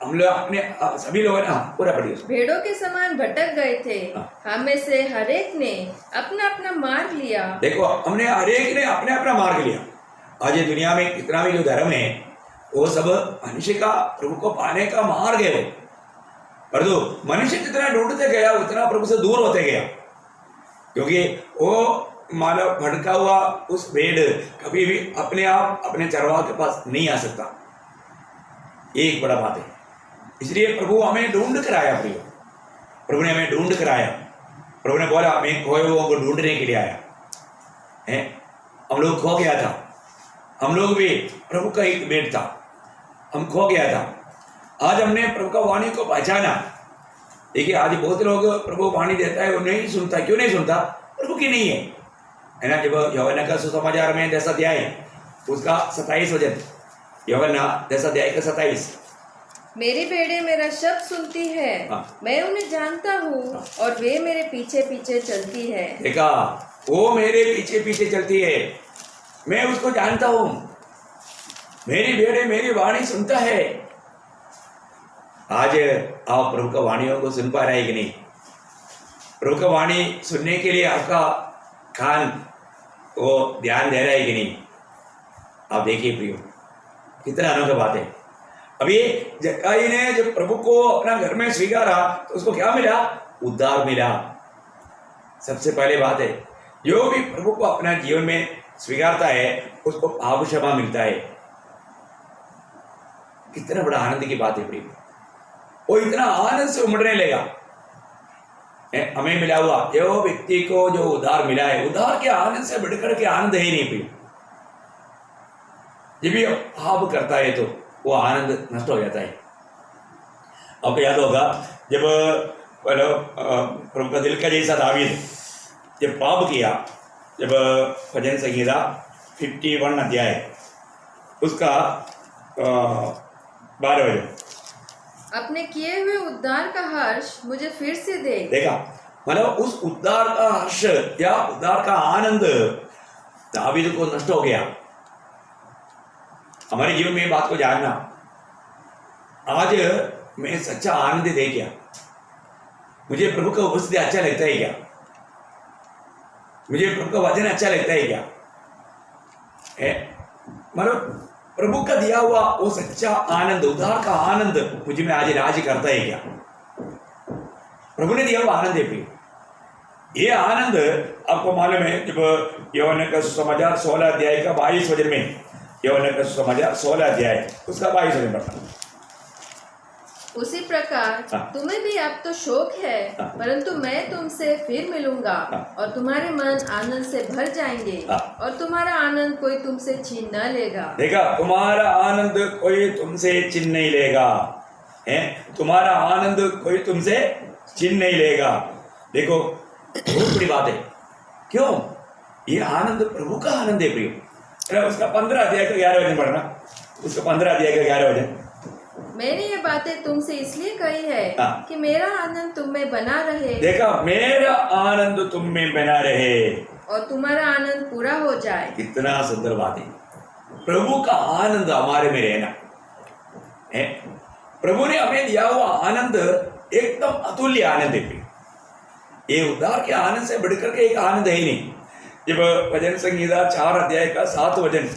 हम लोग अपने सभी लोग ना पूरा पढ़िए, भेड़ों के समान भटक गए थे। हम में से हर एक ने अपना अपना मार्ग लिया। देखो, हमने हर एक ने अपने अपना मार्ग लिया। आज ये दुनिया में कितना भी जो धर्म है वो सब मनुष्य का प्रभु को पाने का मार्ग है। पर तो मनुष्य जितना ढूंढते गया उतना प्रभु से दूर होते गया, क्योंकि वो मानव भटका हुआ उस भेड़ कभी भी अपने आप अपने चरवाह के पास नहीं आ सकता। ये एक बड़ा बात है। इसलिए प्रभु हमें ढूंढ कर आया। प्रियो, प्रभु ने हमें ढूंढ कर आया। प्रभु ने बोला, मैं खोए हुओं को ढूंढने के लिए आया है। हम लोग खो गया था, हम लोग भी प्रभु का एक भेड़ था, हम खो गया था। आज हमने प्रभु का वाणी को पहचाना। देखिए, आज बहुत लोग प्रभु वाणी देता है वो नहीं सुनता। क्यों नहीं सुनता? प्रभु की नहीं है ना। जब यूहन्ना का सुसमाचार में 10 अध्याय उसका 27 वचन, यूहन्ना 10 अध्याय का 27, मेरी भेड़ें मेरा शब्द सुनती है, मैं उन्हें जानता हूँ और वे मेरे पीछे पीछे चलती है। देखा, वो मेरे पीछे पीछे चलती है, मैं उसको जानता हूँ। मेरी भेड़ें मेरी वाणी सुनता है। आज आप प्रभु का वाणियों को सुन पा रहे हैं कि नहीं? प्रभु का वाणी सुनने के लिए आपका कान वो ध्यान दे रहा है कि नहीं? आप देखिए प्रियो, कितना अनोखा बात है। अभी जक्कई ने जब प्रभु को अपना घर में स्वीकारा तो उसको क्या मिला? उद्धार मिला। सबसे पहले बात है, जो भी प्रभु को अपना जीवन में स्वीकारता है उसको पाप क्षमा मिलता है। कितना बड़ा आनंद की बात है प्रिय। वो इतना आनंद से उमड़ने लगा। हमें मिला हुआ जो व्यक्ति को जो उद्धार मिला है, उद्धार के आनंद से बढ़कर के आनंद है ही नहीं प्रिय। जब भी पाप करता है तो वो आनंद नष्ट हो जाता है। आपको याद होगा जब प्रभु का दिल का जैसा दावीद जब पाप किया, जब भजन संहिता 51 अध्याय उसका 12 वचन, अपने किए हुए उद्धार का हर्ष मुझे फिर से दे। देखा, मतलब उस उद्धार का हर्ष या उद्धार का आनंद दावीद को नष्ट हो गया। हमारे जीवन में ये बात को जानना, आज मैं सच्चा आनंदित है क्या? मुझे प्रभु का उपस्थिति अच्छा लगता है क्या? मुझे प्रभु का वचन अच्छा लगता है क्या? मतलब प्रभु का दिया हुआ वो सच्चा आनंद, उद्धार का आनंद मुझे में आज राज करता है क्या? प्रभु ने दिया हुआ आनंद है प्रिय। ये आनंद आपको मालूम है, जब यूहन्ना का सुसमाचार 16 अध्याय का 22 वचन में, यूहन्ना का सुसमाचार 16 अध्याय उसका 22 वचन पढ़ना। उसी प्रकार तुम्हें भी अब तो शोक है, परंतु मैं तुमसे फिर मिलूंगा और तुम्हारे मन आनंद से भर जाएंगे और तुम्हारा आनंद कोई तुमसे छीन न लेगा। देखा, तुम्हारा आनंद कोई तुमसे छीन नहीं लेगा, है? तुम्हारा आनंद कोई तुमसे छीन नहीं लेगा। देखो, बहुत बड़ी बात है। क्यों? ये आनंद प्रभु का आनंद है प्रियो। उसका 15 अध्याय का 11 वचन पढ़ना, उसका 15 अध्याय का 11 वचन। मैंने ये बातें तुमसे इसलिए कही है कि मेरा आनंद तुम में बना रहे। देखा, मेरा आनंद तुम में बना रहे और तुम्हारा आनंद पूरा हो जाए। कितना सुंदर बात है। प्रभु का आनंद हमारे में रहना है। प्रभु ने हमें दिया हुआ आनंद एकदम अतुल्य आनंद है। ये उद्धार के आनंद से बढ़कर के एक आनंद है ही नहीं। जब भजन संगीता 4 अध्याय का 7 वचन,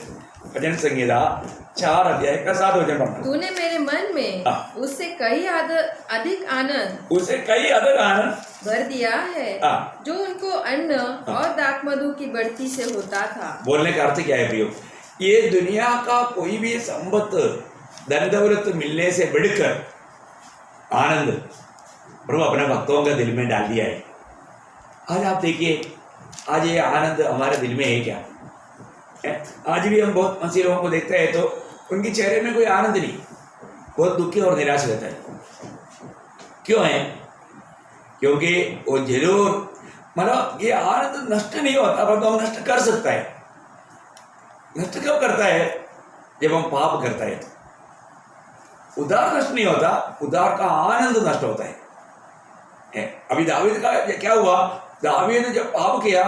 भजन संगीता 4 अध्याय का 7 वचन पढ़ना। तूने मेरे मन में उससे कई अधिक आनंद, उसे कई अधिक आनंद भर दिया है जो उनको अन्न और दाखमधु की बढ़ती से होता था। बोलने का अर्थ क्या है प्रियो? ये दुनिया का कोई भी संपत्त, धन दौलत मिलने से बढ़कर आनंद प्रभु अपने भक्तों के दिल में डाल दिया है। आज आप देखिए, आज ये आनंद हमारे दिल में है क्या? आज भी हम बहुत मसीह लोगों को देखते हैं तो उनके चेहरे में कोई आनंद नहीं, बहुत दुखी और निराश रहता है। क्यों है? क्योंकि वो जरूर, मतलब ये आनंद नष्ट नहीं होता, पर तो हम नष्ट कर सकता है। नष्ट कब करता है? जब हम पाप करता है। उद्धार नष्ट नहीं होता, उद्धार का आनंद नष्ट होता है। अभी दावीद का क्या हुआ? दावीद ने जब पाप किया,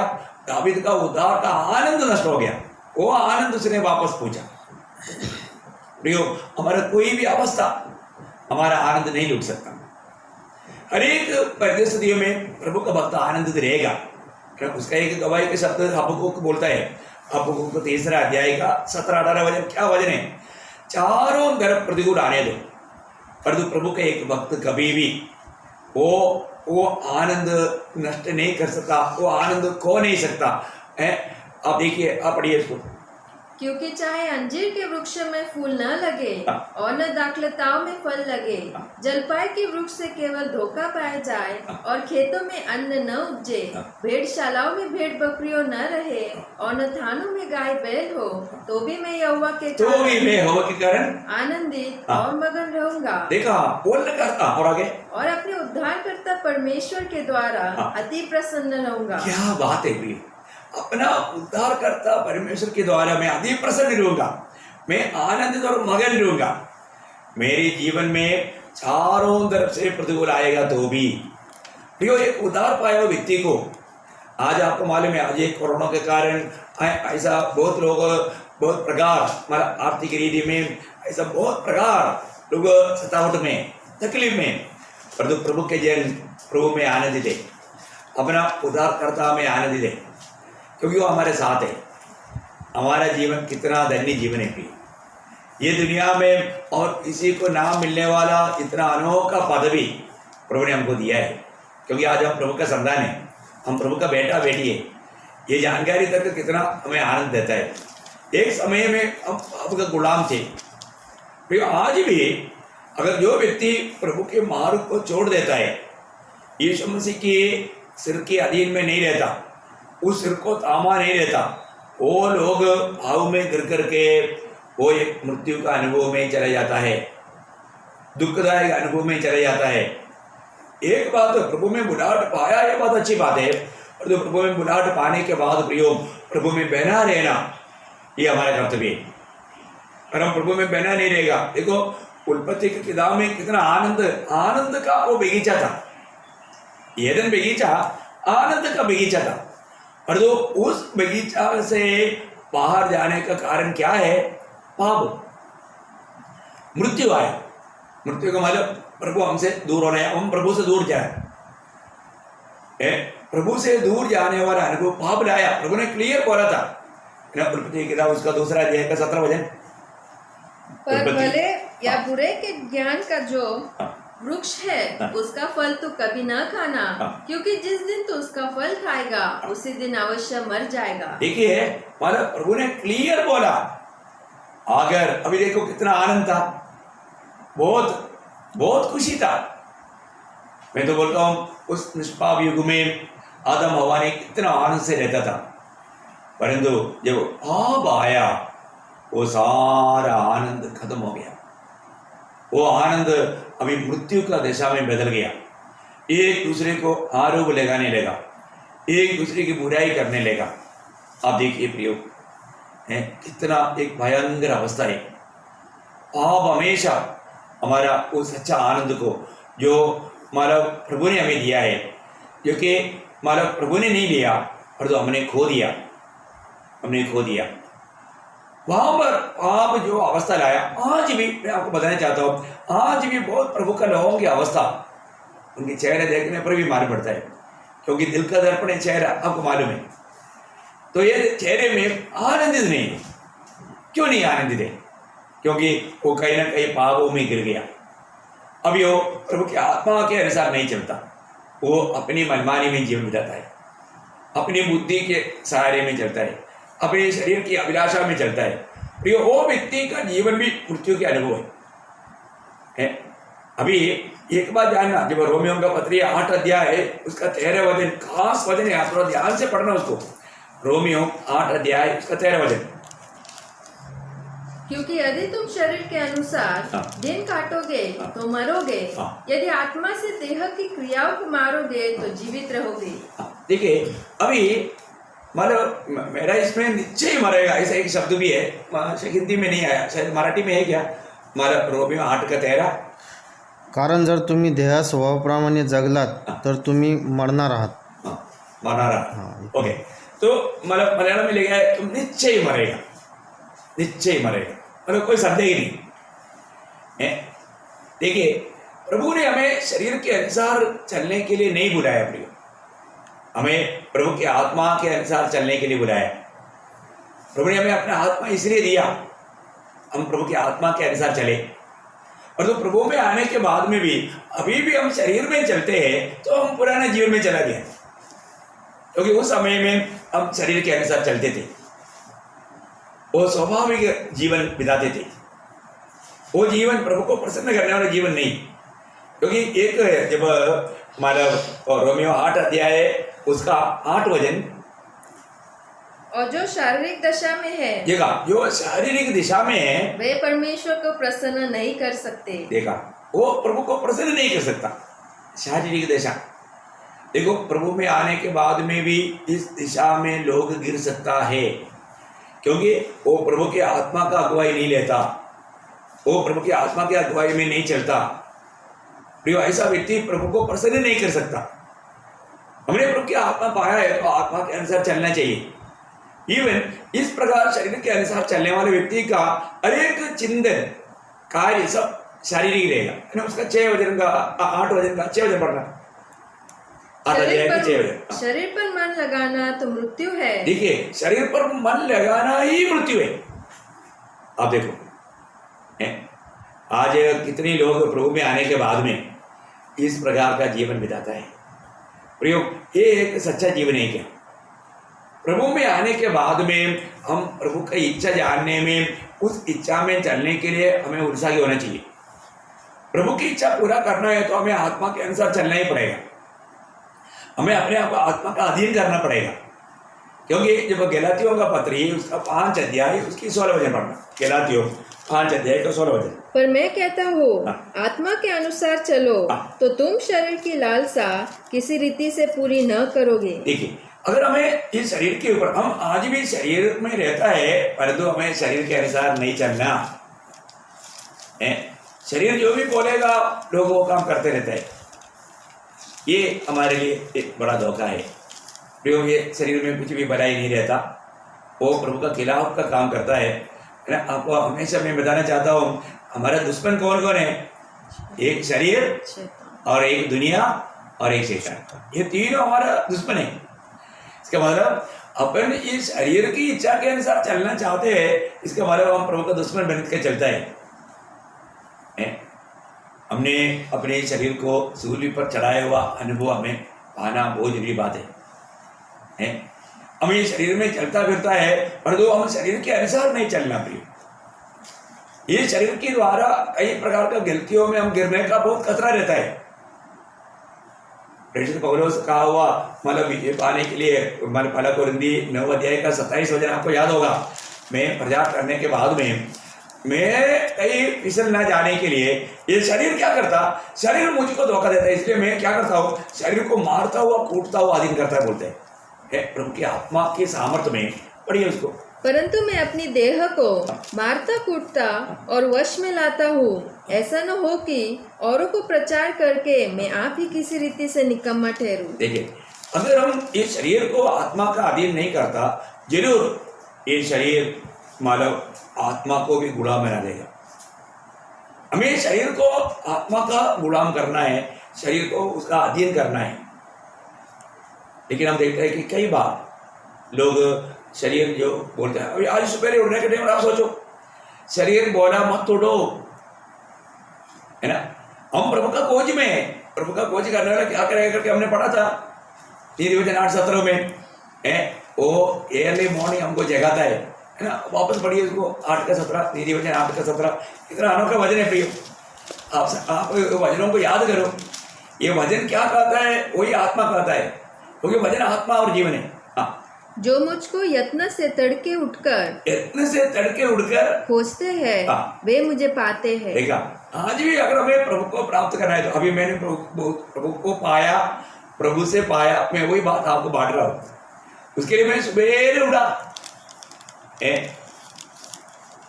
दावीद का उद्धार का आनंद नष्ट हो गया। वो आनंद उसने वापस पूछा। प्रियो, हमारा कोई भी अवस्था हमारा आनंद नहीं लूट सकता। हर एक परिस्थितियों में प्रभु का भक्त आनंदित रहेगा। उसका एक गवाही के शब्द हबक्कूक बोलता है, हबक्कूक 3 अध्याय का 17-18 वचन। क्या वचन है? चारों तरफ प्रतिकूल आने दो, परंतु प्रभु का एक भक्त कभी भी वो आनंद नष्ट नहीं कर सकता, वो आनंद खो नहीं सकता है। आप देखिए, आप पढ़िए इसको। क्योंकि चाहे अंजीर के वृक्ष में फूल न लगे और न दाखलताओं में फल लगे, जलपाई के वृक्ष से केवल धोखा पाया जाए और खेतों में अन्न न उपजे, भेड़शालाओं में भेड़ बकरियों न रहे और न थानों में गाय बैल हो, तो भी मैं यहोवा के कारण आनंदित और मगन रहूंगा। देखा, बोलने का और आगे, और अपने उद्धारकर्ता परमेश्वर के द्वारा अति प्रसन्न रहूंगा। क्या बात है प्रिय! अपना उद्धार करता परमेश्वर के द्वारा मैं अति प्रसन्न रहूंगा, मैं आनंदित और मगन रहूंगा। मेरे जीवन में चारों तरफ से प्रतिकूल आएगा तो भी प्रियो, एक उद्धार पाया हुआ व्यक्ति को, आज आपको मालूम है, आज एक कोरोना के कारण ऐसा बहुत लोग, बहुत प्रकार, हमारा आर्थिक रीति में ऐसा बहुत प्रकार लोग सतावट में, तकलीफ में, परंतु प्रभु के जन प्रभु में आनंदित है, अपना उद्धारकर्ता में आनंदित है, क्योंकि वो हमारे साथ है। हमारा जीवन कितना धन्य जीवन है प्रिय। ये दुनिया में और किसी को ना मिलने वाला इतना अनोखा पदवी प्रभु ने हमको दिया है, क्योंकि आज हम प्रभु का संतान है, हम प्रभु का बेटा बेटी है। ये जानकारी तक कितना हमें आनंद देता है। एक समय में हम आपका गुलाम थे, फिर आज भी अगर जो व्यक्ति प्रभु के मार्ग को छोड़ देता है, यीशु मसीह के सिर के अधीन में नहीं रहता, उस सिर को थामा नहीं रहता, वो लोग भाव में गिर करके वो एक मृत्यु का अनुभव में चला जाता है, दुखदायक अनुभव में चला जाता है। एक बात, प्रभु में बुलाहट पाया, ये बात अच्छी बात है, और तो प्रभु में बुलाहट पाने के बाद प्रियो प्रभु में बना रहना ये हमारा कर्तव्य है। और हम प्रभु में बना नहीं रहेगा। देखो, उत्पत्ति की किताब में कितना आनंद का वो बगीचा था, एदन बगीचा आनंद का बगीचा था। और तो उस बगीचा से बाहर जाने का कारण क्या है? पाप, मृत्यु आया। मृत्यु का मतलब प्रभु हमसे दूर होना है, हम प्रभु से दूर जाए। प्रभु से दूर जाने वाला अनुभव पाप लाया। प्रभु ने क्लियर बोला था ना, उत्पत्ति किताब उसका 2 अध्याय का 17 वचन। पर भले या बुरे के ज्ञान का जो हाँ। वृक्ष है हाँ। उसका फल तो कभी न खाना, हाँ। क्योंकि जिस दिन तो उसका फल खाएगा उसी दिन अवश्य मर जाएगा। देखिए, मतलब प्रभु ने क्लियर बोला। अगर अभी देखो कितना आनंद था, बहुत बहुत खुशी था। मैं तो बोलता हूँ उस निष्पाप युग में आदम हवा ने कितना आनंद से रहता था, परंतु जब पाप आया वो सारा आनंद खत्म हो गया। वो आनंद अभी मृत्यु का दिशा में बदल गया। एक दूसरे को आरोप लगाने लगा, एक दूसरे की बुराई करने लगा। आप देखिए प्रियो, है कितना एक भयंकर अवस्था है। पाप हमेशा हमारा वो सच्चा आनंद को जो हमारा प्रभु ने हमें दिया है, जो कि हमारा प्रभु ने नहीं लिया और तो हमने खो दिया, हमने खो दिया। वहां पर पाप जो अवस्था लाया, आज भी मैं आपको बताना चाहता हूँ, आज भी बहुत प्रभु का लोगों की अवस्था, उनके चेहरे देखने पर भी मालूम पड़ता है, क्योंकि दिल का दर्पण है चेहरा, आपको मालूम है। तो ये चेहरे में आनंदित नहीं है। क्यों नहीं आनंदित है? क्योंकि वो कहीं ना कहीं पापों में गिर गया। अभी वो प्रभु की आत्मा के अनुसार नहीं चलता, वो अपनी मनमानी में जीवन बिताता है, अपनी बुद्धि के सहारे में चलता है, अपने शरीर की अभिलाषा में चलता है। प्रिय, वो व्यक्ति का जीवन भी मृत्यु के अनुभव है। अभी एक बात जानना, जब रोमियो का पत्री 8 अध्याय है, उसका 13 वचन खास वचन है, थोड़ा ध्यान से पढ़ना उसको। रोमियो 8 अध्याय उसका 13 वचन। क्योंकि यदि तुम शरीर के अनुसार हाँ। दिन काटोगे हाँ। तो मरोगे, हाँ। यदि आत्मा से देह की क्रियाओं को मारोगे तो जीवित रहोगे। देखिए, अभी मतलब मेरा इसमें निश्चय मरेगा ऐसा एक शब्द भी है, हिंदी में नहीं आया, शायद मराठी में है क्या? हमारा रोमियो 8 का 13। कारण जर तुम्ही देहा स्वभावाप्रमाणे जगलात तर तुम्ही मरणार आहात। मरना रहा। ओके, तो मतलब मलयालम में लिखा है तुम निश्चय मरेगा, निश्चय मरेगा, मतलब कोई संदेह ही नहीं है। देखिए, प्रभु ने हमें शरीर के अनुसार चलने के लिए नहीं बुलाया प्रिय, हमें प्रभु की आत्मा के अनुसार चलने के लिए बुलाया। प्रभु ने हमें अपना आत्मा इसलिए दिया हम प्रभु की आत्मा के अनुसार चले। और तो प्रभु में आने के बाद में भी अभी भी हम शरीर में चलते हैं तो हम पुराने जीवन में चला गया, क्योंकि उस समय में हम शरीर के अनुसार चलते थे, वो स्वाभाविक जीवन बिताते थे, वो जीवन प्रभु को प्रसन्न करने वाला जीवन नहीं। क्योंकि एक जब हमारा रोमियो 8 अध्याय उसका 8 वचन, और जो शारीरिक दशा में है, देखा, जो शारीरिक दिशा में है वे परमेश्वर को प्रसन्न नहीं कर सकते। देखा, वो प्रभु को प्रसन्न नहीं कर सकता। शारीरिक दिशा देखो, प्रभु में आने के बाद में भी इस दिशा में लोग गिर सकता है, क्योंकि वो प्रभु की आत्मा का अगुवाई नहीं लेता, वो प्रभु की आत्मा की अगुवाई में नहीं चलता। प्रिय, ऐसा व्यक्ति प्रभु को प्रसन्न नहीं कर सकता। हमने प्रभु की आत्मा पाया है तो आत्मा के अनुसार चलना चाहिए। इवन इस प्रकार शरीर के अनुसार चलने वाले व्यक्ति का अनेक चिंतन कार्य सब शारीरिक रहेगा, है ना। उसका 6 वचन का 8 वचन का 6 वचन पढ़ना, शरीर पर मन लगाना तो मृत्यु है। देखिए, शरीर पर मन लगाना ही मृत्यु है। आप देखो, आज कितने लोग प्रभु में आने के बाद में इस प्रकार का जीवन बिताता है। प्रयोग, ये एक सच्चा जीवन है क्या? प्रभु में आने के बाद में हम प्रभु की इच्छा जानने में, उस इच्छा में चलने के लिए हमें उत्साही होना चाहिए। प्रभु की इच्छा पूरा करना है तो हमें आत्मा के अनुसार चलना ही पड़ेगा, हमें अपने आप आत्मा का अधीन करना पड़ेगा। क्योंकि जब गलातियों का पत्र ही उसका 5 अध्याय उसकी 16 वचन पढ़ना, गलातियों 5 अध्याय का 16 वचन। पर मैं कहता हूँ, आत्मा के अनुसार चलो तो तुम शरीर की लालसा किसी रीति से पूरी न करोगे। देखिए, अगर हमें इस शरीर के ऊपर, हम आज भी शरीर में रहता है परंतु हमें शरीर के अनुसार नहीं चलना है। शरीर जो भी बोलेगा लोग वो काम करते रहते हैं। ये हमारे लिए एक बड़ा धोखा है। प्रयोग ये शरीर में कुछ भी भलाई नहीं रहता, वो प्रभु का खिलाफ का काम करता है ना। आपको हमेशा मैं बताना चाहता हूँ, हमारा दुश्मन कौन कौन है? एक शरीर शैतान। और एक दुनिया और एक शैतान, ये तीनों हमारा दुश्मन है। इसका मतलब अपन इस शरीर की इच्छा के अनुसार चलना चाहते हैं, इसका मतलब हम प्रभु का दुश्मन बन के चलता है। हमने अपने शरीर को सूली पर चढ़ाया हुआ अनुभव हमें पाना बहुत जरूरी बात है। हम ये शरीर में चलता फिरता है, पर तो हम शरीर के अनुसार नहीं चलना प्रिय। ये शरीर के द्वारा कई प्रकार का गलतियों में हम गिरने का बहुत खतरा रहता है। प्रेषित पौलुस कहा हुआ मतलब विजय पाने के लिए पहला कोरिन्थी 9 अध्याय का 27 वचन आपको याद होगा। मैं प्रचार करने के बाद में मैं कहीं फिसल ना जाने के लिए ये शरीर क्या करता, शरीर मुझको धोखा देता है, इसलिए मैं क्या करता हूँ, शरीर को मारता हुआ कूटता हुआ अधीन करता है बोलते हैं। प्रभु की आत्मा के सामर्थ्य में पढ़िए उसको। परंतु मैं अपनी देह को मारता कूटता और वश में लाता हूँ, ऐसा न हो कि औरों को प्रचार करके मैं आप ही किसी रीति से निकम्मा ठहरूं। देखिए, अगर हम इस शरीर को आत्मा का अधीन नहीं करता, जरूर ये शरीर मानव आत्मा को भी गुलाम बना देगा। हमें शरीर को आत्मा का गुलाम करना है, शरीर को उसका अधीन करना है। लेकिन हम देखते हैं कि कई बार लोग शरीर जो बोलते हैं, अभी आज सुबह उठने के टाइम आप सोचो, शरीर बोला मत तोड़ो, है ना। हम प्रभु का खोज में है, प्रभु का खोज करने वाला क्या करेगा करके हमने पढ़ा था नीति वचन 8:17 में है। वो अर्ली मॉर्निंग हमको जगाता है ना। वापस पढ़िए उसको 8:17, नीति वचन 8:17। इतना अनोखा वचन है प्रियो। आप वचनों को याद करो। ये वचन क्या कहता है, वही आत्मा कहता है, क्योंकि वचन आत्मा और जीवन है। जो मुझको यत्न से तड़के उठकर खोजते हैं, वे मुझे पाते हैं। देखा, आज भी अगर हमें प्रभु को प्राप्त करना है तो अभी मैंने प्रभु को पाया, प्रभु से पाया, मैं वही बात आपको बांट रहा हूँ। उसके लिए मैं सुबह उठा,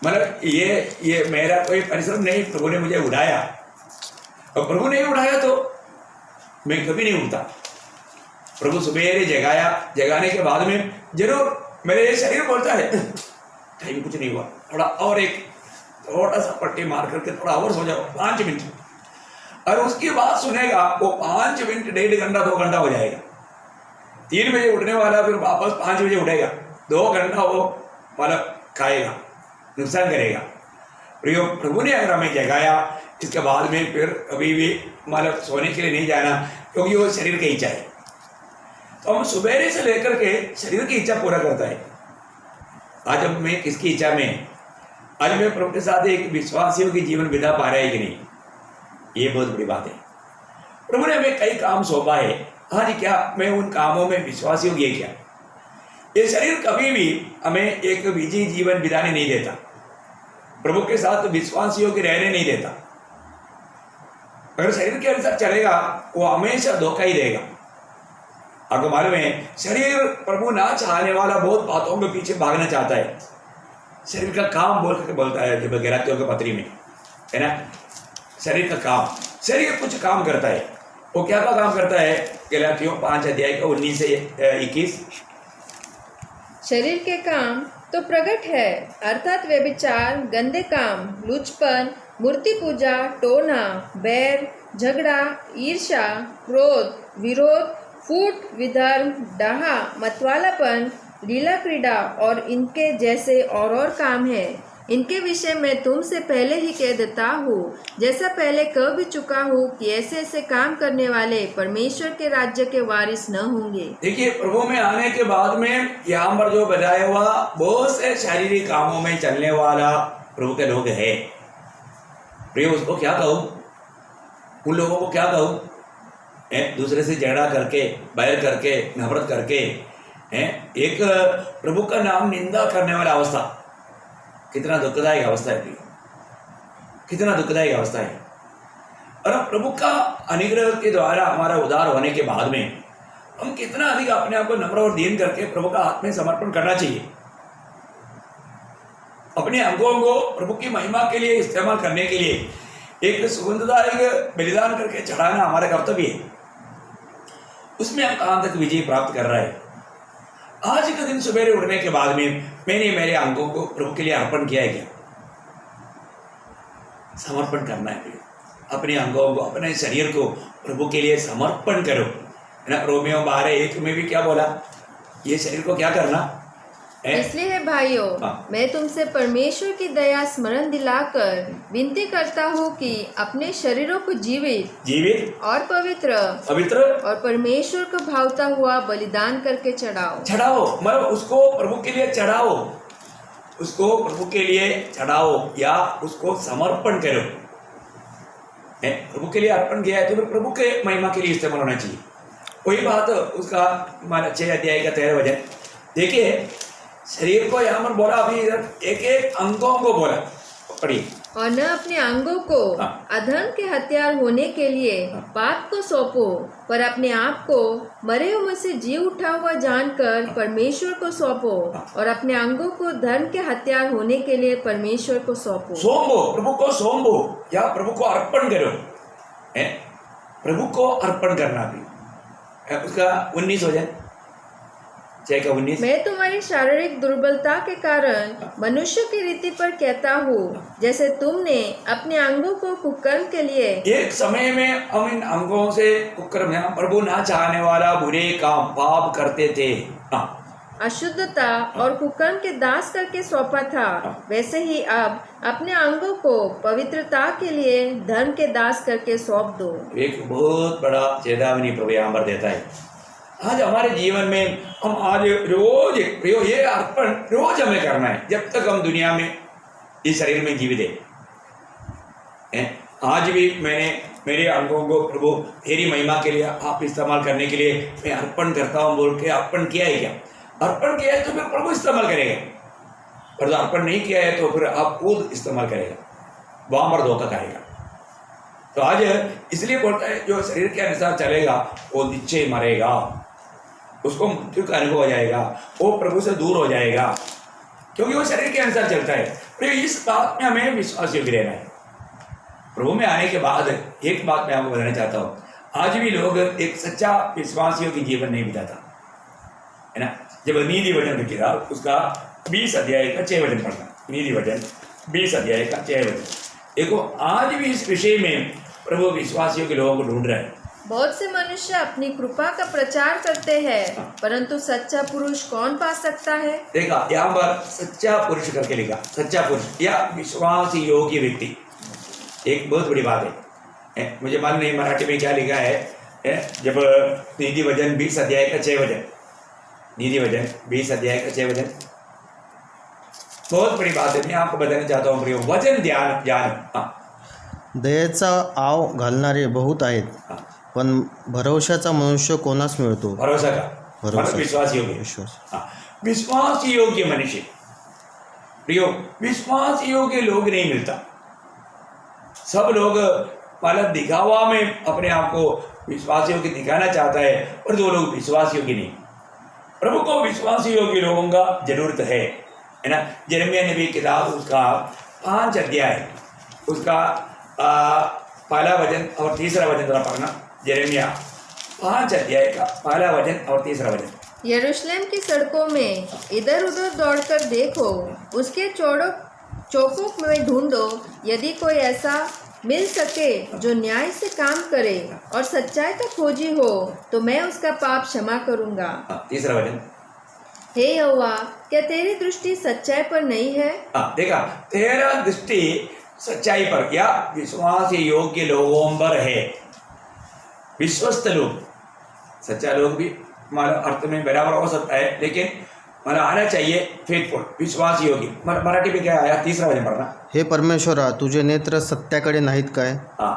मतलब ये मेरा कोई परिश्रम नहीं, प्रभु ने मुझे उठाया। और प्रभु नहीं उठाया तो मैं कभी नहीं उठता। प्रभु सुबह जगाया, जगाने के बाद में जरूर मेरे शरीर बोलता है टाइम कुछ नहीं हुआ, थोड़ा सा पट्टी मार करके थोड़ा और सो जाओ 5 मिनट। और उसकी बात सुनेगा, वो 5 मिनट 1.5 घंटा 2 घंटा हो जाएगा। 3 बजे उठने वाला फिर वापस 5 बजे उठेगा, 2 घंटा वो मतलब खाएगा, नुकसान करेगा। प्रभु ने अगर हमें जगाया, इसके बाद में फिर कभी भी मतलब सोने के लिए नहीं जाना, क्योंकि वो शरीर की इच्छा है। तो हम सुबह से लेकर के शरीर की इच्छा पूरा करता है। आज अब मैं किसकी इच्छा में, आज मैं प्रभु के साथ एक विश्वासियों की जीवन बिता पा रहा है कि नहीं, ये बहुत बड़ी बात है। प्रभु ने हमें कई काम सौंपा है, आज क्या मैं उन कामों में विश्वासी हो गया क्या? ये शरीर कभी भी हमें एक विजयी जीवन बिताने नहीं देता, प्रभु के साथ विश्वासियों के रहने नहीं देता। अगर शरीर के अनुसार चलेगा वो हमेशा धोखा ही देगा। आपको मालूम है, शरीर प्रभु ना चाहने वाला बहुत बातों के पीछे भागना चाहता है। शरीर का काम बोल करके बोलता है, जब गलातियों के पत्री में है ना, शरीर का काम, शरीर कुछ काम करता है। वो क्या का काम करता है? गलातियों 5 अध्याय का 19 से 21। शरीर के काम तो प्रकट है, अर्थात व्यभिचार, गंदे काम, लुचपन, मूर्ति पूजा, टोना, बैर, झगड़ा, ईर्ष्या, क्रोध, विरोध, फूट, विधर्म, डाहा, मतवालापन, लीला क्रीड़ा और इनके जैसे और काम है। इनके विषय में तुमसे पहले ही कह देता हूँ, जैसा पहले कह भी चुका हूँ कि ऐसे ऐसे काम करने वाले परमेश्वर के राज्य के वारिस न होंगे। देखिए, प्रभु में आने के बाद में यहाँ पर जो बताया हुआ बहुत से शारीरिक कामों में चलने वाला प्रभु के लोग है। प्रिय, उसको क्या कहूँ, उन लोगों को क्या कहूँ? दूसरे से झगड़ा करके, बैर करके, नफरत करके, एक प्रभु का नाम निंदा करने वाला अवस्था, कितना दुखदायक अवस्था है, कितना दुखदायक अवस्था है। और प्रभु का अनुग्रह के द्वारा हमारा उद्धार होने के बाद में हम कितना अधिक अपने आप को नम्र और दीन करके प्रभु का हाथ में समर्पण करना चाहिए। अपने अंगों को प्रभु की महिमा के लिए इस्तेमाल करने के लिए एक सुगंधदायक बलिदान करके चढ़ाना हमारा कर्तव्य है। उसमें हम कहाँ तक विजय प्राप्त कर रहे हैं, आज के दिन सवेरे उठने के बाद में मैंने मेरे अंगों को प्रभु के लिए अर्पण किया है क्या? समर्पण करना है प्रिय। अपने अंगों को, अपने शरीर को प्रभु के लिए समर्पण करो, है ना। रोमियो 12:1 में भी क्या बोला? ये शरीर को क्या करना है? इसलिए भाइयों, हाँ। मैं तुमसे परमेश्वर की दया स्मरण दिलाकर विनती करता हूँ कि अपने शरीरों को जीवित और पवित्र और परमेश्वर को भावता हुआ बलिदान करके चढ़ाओ। मतलब उसको प्रभु के लिए चढ़ाओ, उसको प्रभु के लिए चढ़ाओ या उसको समर्पण करो। प्रभु के लिए अर्पण किया है तो फिर प्रभु के महिमा के लिए इस्तेमाल होना चाहिए। वही बात उसका 6 अध्याय का 13 वचन देखिए। शरीर को यहाँ पर बोला, अभी एक एक अंगों को बोला, पढ़िए। और न अपने अंगों को अधर्म के हथियार होने के लिए पाप को सौंपो, पर अपने आप को मरे हुए से जी उठा हुआ जानकर परमेश्वर को सौंपो, और अपने अंगों को धर्म के हथियार होने के लिए परमेश्वर को सौंपो। प्रभु को सौंपो या प्रभु को अर्पण करो। प्रभु को अर्पण करना भी उसका 19 वचन 6 का 19। मैं तुम्हारी शारीरिक दुर्बलता के कारण मनुष्य की रीति पर कहता हूँ, जैसे तुमने अपने अंगों को कुकर्म के लिए। एक समय में हम इन अंगों से कुकर्म, प्रभु ना चाहने वाला बुरे काम पाप करते थे, अशुद्धता और कुकर्म के दास करके सौंपा था, वैसे ही अब अपने अंगों को पवित्रता के लिए धर्म के दास करके सौंप दो। एक बहुत बड़ा चेतावनी प्रभु यहाँ पर देता है। आज हमारे जीवन में हम आज रोज ये अर्पण रोज हमें करना है जब तक हम दुनिया में इस शरीर में जीवित हैं। आज भी मैंने मेरे अंगों को प्रभु तेरी महिमा के लिए आप इस्तेमाल करने के लिए मैं अर्पण करता हूँ बोल के अर्पण किया है क्या? अर्पण किया है तो फिर प्रभु इस्तेमाल करेगा, और जो अर्पण नहीं किया है तो फिर आप खुद इस्तेमाल करेगा, वहाँ पर धोखा खाएगा। तो आज इसलिए बोलता है जो शरीर के अनुसार चलेगा वो निश्चय मरेगा, उसको मृत्यु का अनुभव हो जाएगा, वो प्रभु से दूर हो जाएगा, क्योंकि वो शरीर के अनुसार चलता है। तो इस बात में हमें विश्वास योग्य रहना है। प्रभु में आने के बाद एक बात मैं आपको बताना चाहता हूँ, आज भी लोग एक सच्चा विश्वासियों की जीवन नहीं बिताता है ना। जब नीति वचन लिखेगा उसका 20 अध्याय का 6 वचन पढ़ना, नीति वचन 20 अध्याय का 6 वचन देखो। आज भी इस विषय में प्रभु विश्वासियों के लोगों को ढूंढ रहे हैं। बहुत से मनुष्य अपनी कृपा का प्रचार करते हैं, परंतु सच्चा पुरुष कौन पा सकता है? देखा यहाँ पर सच्चा पुरुष करके लिखा, सच्चा पुरुष या विश्वास योग्य व्यक्ति, एक बहुत बड़ी बात है। मुझे मालूम नहीं मराठी में क्या लिखा है। जब नीति वचन 20 अध्याय का 6 वचन, नीति वचन 20 अध्याय का 6 वचन बहुत बड़ी बात है। मैं आपको बताना चाहता हूँ प्रियो, वचन ध्यान। दयेचा आव घालणारे बहुत आहेत, पण भरवशाचा मनुष्य कोणास मिळतो? भरोसा का विश्वास योग्य, विश्वास योग्य मनुष्य प्रियो, विश्वास योग्य लोग नहीं मिलता। सब लोग मतलब दिखावा में अपने आप को विश्वास योग्य दिखाना चाहता है, और जो लोग विश्वास योग्य नहीं। प्रभु को विश्वास योग्य लोगों का जरूरत है ना। यिर्मयाह नबी किताब उसका 5 अध्याय उसका पहला वचन और तीसरा वचन जरा पढ़ना। यिर्मयाह 5 अध्याय का पहला वचन और तीसरा वचन। यरूशलेम की सड़कों में इधर उधर दौड़कर देखो, उसके चौकों में ढूंढो, यदि कोई ऐसा मिल सके जो न्याय से काम करे और सच्चाई का खोजी हो, तो मैं उसका पाप क्षमा करूंगा। तीसरा वचन, हे यहोवा, क्या तेरी दृष्टि सच्चाई पर नहीं है? देखा, तेरा दृष्टि सच्चाई पर या विश्वास योग्य लोगों पर है। विश्वस्त लोग, सच्चा लोग भी हमारा अर्थ में बराबर हो सकता है, लेकिन मला आना चाहिए फेथफुल, विश्वास योग्य। मराठी में क्या आया? तीसरा वचन पढ़ना। हे परमेश्वरा, तुझे नेत्र सत्याकडे नाहीत काय?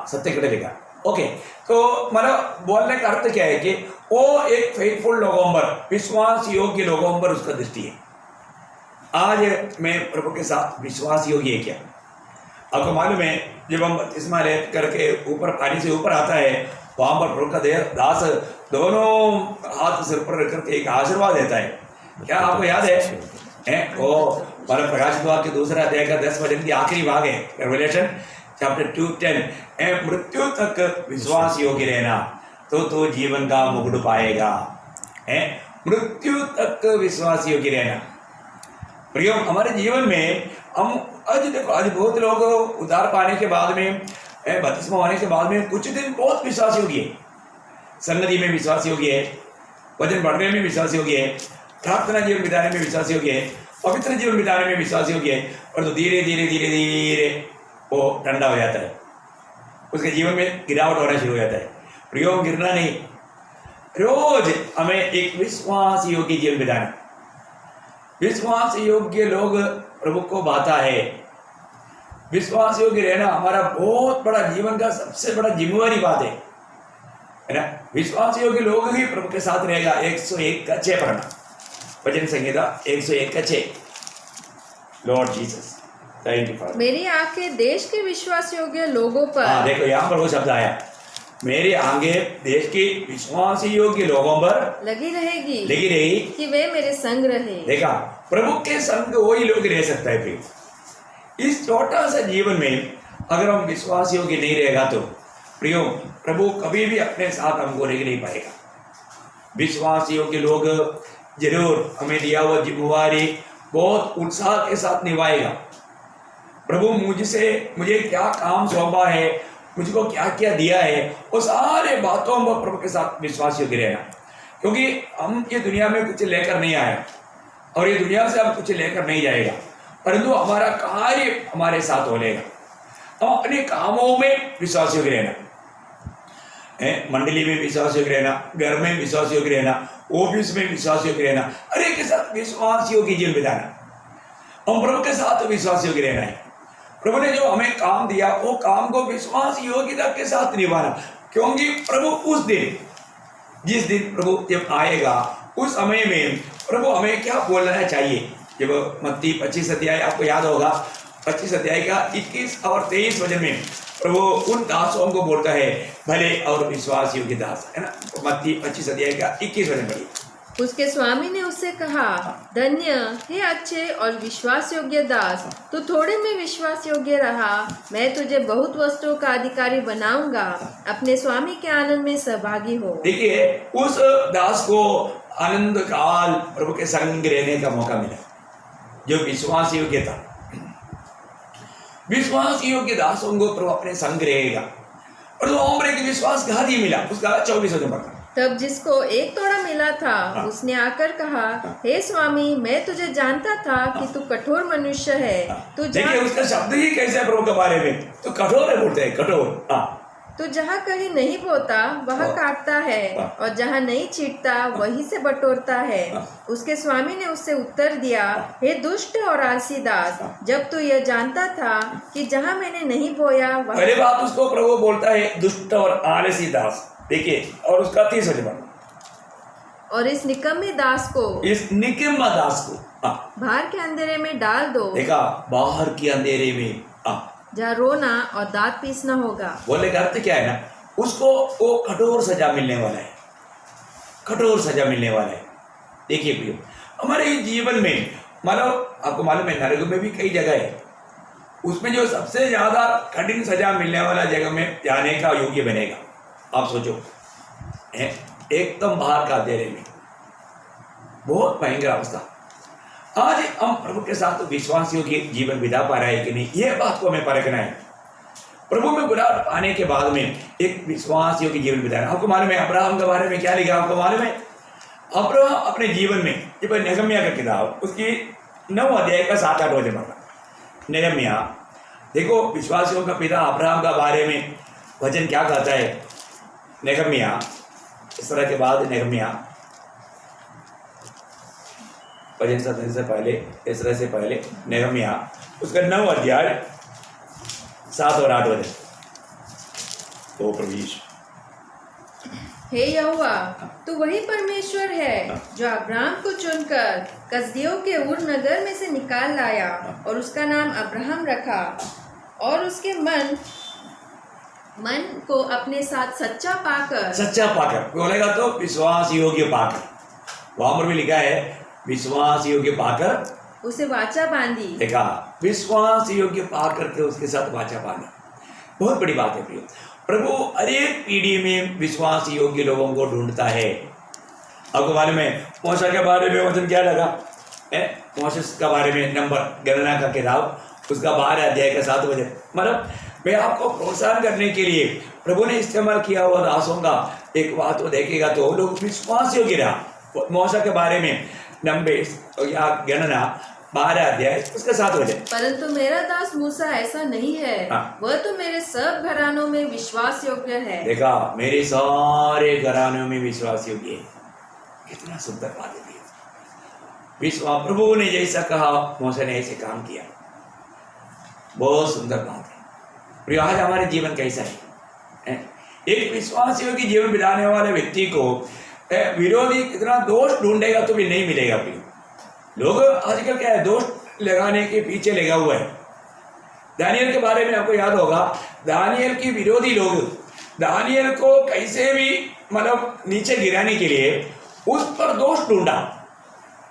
सत्याकडे लिखा। ओके, तो मला बोलने का अर्थ क्या है कि वो एक फेथफुल लोगों पर, विश्वास योग्य लोगों पर उसका दृष्टि है। आज मैं प्रभु के साथ विश्वास योग्य है क्या? आपको मालूम है, जब हम बपतिस्मा ले करके ऊपर पानी से ऊपर आता है, वहाँ पर प्रभु का दास दोनों हाथ सिर पर रख करके एक आशीर्वाद देता है। क्या आपको याद है? वो हमारे प्रकाशित वाक्य के 2 अध्याय का 10 वचन की आखिरी भाग है, रेवलेशन चैप्टर 2:10। मृत्यु तक विश्वास योग्य रहना तो जीवन का मुकुट पाएगा। मृत्यु तक विश्वास योग्य रहना। प्रियो, हमारे जीवन में हम आज देखो, आज बहुत लोग उद्धार पाने के बाद में, बपतिस्मा होने के बाद में कुछ दिन बहुत विश्वास योग्य है, संगति में विश्वास योग्य है, वचन पढ़ने में विश्वास योग्य है, प्रार्थना जीवन बिताने में विश्वास योग्य है, पवित्र जीवन बिताने में विश्वास योग्य है, और तो धीरे धीरे धीरे धीरे वो ठंडा हो जाता है, उसके जीवन में गिरावट होना शुरू हो जाता है। प्रियो, गिरना नहीं, रोज हमें एक विश्वास योग्य जीवन बिताना। विश्वास योग्य लोग प्रभु को भाता है। विश्वास योग्य रहना हमारा बहुत बड़ा जीवन का सबसे बड़ा जिम्मेवारी बात है ना। विश्वास योग्य लोग ही प्रभु के साथ रहेगा। 101 का 6 पढ़ना, भजन संहिता 101 का 6। Lord Jesus, thank you for. मेरी आंखें देश के विश्वास योग्य लोगों पर। हाँ, देखो यहाँ पर वो शब्द आया, मेरी आंखें देश के विश्वास योग्य लोगों पर लगी रहेगी कि वे मेरे संग रहे। देखा, प्रभु के संग वही लोग रह सकता है। प्रियो, इस छोटा सा जीवन में अगर हम विश्वास योग्य नहीं रहेगा तो प्रियो, प्रभु कभी भी अपने साथ हमको रह नहीं पाएगा। विश्वास योग्य लोग जरूर हमें दिया हुआ जिम्मेवारी बहुत उत्साह के साथ निभाएगा। प्रभु मुझे क्या काम सौंपा है, मुझको क्या क्या दिया है, वो सारे बातों में प्रभु के साथ विश्वास योग्य रहना। क्योंकि हम ये दुनिया में कुछ लेकर नहीं आए और ये दुनिया से हम कुछ लेकर नहीं जाएगा, परंतु हमारा कार्य हमारे साथ हो लेगा। हम अपने कामों में विश्वास योग्य रहना, मंडली में विश्वास योग्य रहना, घर में विश्वास योग्य रहना, ऑफिस में विश्वास योग्य रहना, हर एक के साथ विश्वास योग्य जीवन बिताना। हम प्रभु के साथ विश्वास योग्य रहना है। प्रभु ने जो हमें काम दिया वो काम को विश्वास योग्यता के साथ निभाना। क्योंकि प्रभु उस दिन, जिस दिन प्रभु जब आएगा, उस समय में प्रभु हमें क्या बोलना चाहिए। जब मत्ती 25 अध्याय आपको याद होगा, 25 अध्याय का 21 और 23 वचन में प्रभु उन दासों को बोलता है, भले और विश्वास योग्य दास, है ना। मत्ती 25 अध्याय का 21 वचन पढ़िए। उसके स्वामी ने उससे कहा, धन्य हे अच्छे और विश्वास योग्य दास, तू थोड़े में विश्वास योग्य रहा, मैं तुझे बहुत वस्तुओं का अधिकारी बनाऊंगा, अपने स्वामी के आनंद में सहभागी हो। देखिए, उस दास को आनंद काल प्रभु के संग रहने का मौका मिला, जो विश्वास योग्य था। विश्वास योग्य दासों को प्रभु अपने संग रहेगा। और तो उम्र एक विश्वासघाती मिला, उसका 24 वचन पढ़ना। तब जिसको एक तोड़ा मिला था, उसने आकर कहा, हे स्वामी, मैं तुझे जानता था कि तू कठोर मनुष्य है। तू देखिए उसका शब्द ही कैसे है प्रभु के बारे में, तो कठोर है, बोलते हैं कठोर। तू जहाँ कहीं नहीं बोता वहाँ काटता है, और जहाँ नहीं छींटता वहीं से बटोरता है। उसके स्वामी ने उससे उत्तर दिया, हे दुष्ट और आलसी दास, जब तू यह जानता था कि जहाँ मैंने नहीं बोया वहाँ। पहले बात उसको प्रभु बोलता है दुष्ट और आलसी दास। देखिए, और उसका 30 वचन, और इस निकम्मे दास को, इस निकम्मा दास को बाहर के अंधेरे में डाल दो। देखा, बाहर के अंधेरे में, जहाँ रोना और दांत पीसना होगा। बोले का अर्थ क्या है ना, उसको वो कठोर सजा मिलने वाला है, कठोर सजा मिलने वाला है। देखिए प्रियो, हमारे जीवन में मतलब आपको मालूम है, नरक में भी कई जगह है, उसमें जो सबसे ज्यादा कठिन सजा मिलने वाला जगह में जाने का योग्य बनेगा। आप सोचो, एकदम बाहर का अंधेरे में, बहुत भयंकर अवस्था। आज हम प्रभु के साथ विश्वास योग्य जीवन बिता पा रहे हैं कि नहीं, यह बात को हमें परखना है। प्रभु में बुरा पाने के बाद में एक विश्वास योग्य जीवन बिताना। आपको मालूम है अब्राहम के बारे में क्या लिखा, आपको मालूम है? अब्राहम अपने जीवन में, ये नेहम्याह का किताब, उसकी 9 अध्याय का 7-8 वचन पढ़ना। नेहम्याह, देखो विश्वासियों का पिता अब्राहम का बारे में वचन क्या कहता है। नेहम्याह, इस तरह के बाद नेहम्याह वचन 17 से पहले, इस तरह से पहले नेहम्याह, उसका 9 अध्याय 7 और 8 वचन। तो प्रभु यीशु, हे यहोवा, तू वही परमेश्वर है जो अब्राहम को चुनकर कसदियों के उर नगर में से निकाल लाया और उसका नाम अब्राहम रखा, और उसके मन को अपने साथ सच्चा पाकर बोलेगा तो विश्वास योग्य पाकर। वहां पर भी लिखा है विश्वास योग्य पाकर उसे वाचा बांधी। देखा, विश्वास योग्य पाकर के उसके साथ वाचा बांधा। बहुत बड़ी बात है प्रियो। प्रभु हर एक पीढ़ी में विश्वास योग्य लोगों को ढूंढता है। आपको मालूम है मूसा के बारे में वचन क्या लगा है? मोसेस के बारे में नंबर गणना का किताब उसका 12 अध्याय का 7 वचन। मतलब मैं आपको प्रोत्साहन करने के लिए प्रभु ने इस्तेमाल किया हुआ दासों का एक बात वो देखेगा तो लोग विश्वास योग्य रहा। मूसा के बारे में नंबर या गणना 12 अध्याय उसका 7 वचन। परंतु मेरा दास मूसा ऐसा नहीं है, हाँ। वह तो मेरे सब घरानों में विश्वास योग्य है। देखा, मेरे सारे घरानों में विश्वास योग्य है। कितना सुंदर बात है। विश्वास प्रभु ने जैसा कहा मूसा ने ऐसे काम किया। बहुत सुंदर बात है। प्रिय, आज हमारे जीवन कैसा है? एक विश्वास योग्य जीवन बिताने वाले व्यक्ति को विरोधी कितना दोष ढूंढेगा तो भी नहीं मिलेगा। प्रिय लोग आजकल क्या है, दोष लगाने के पीछे लगा हुआ है। दानियल के बारे में आपको याद होगा, दानियल की विरोधी लोग दानियल को कैसे भी मतलब नीचे गिराने के लिए उस पर दोष ढूंढा।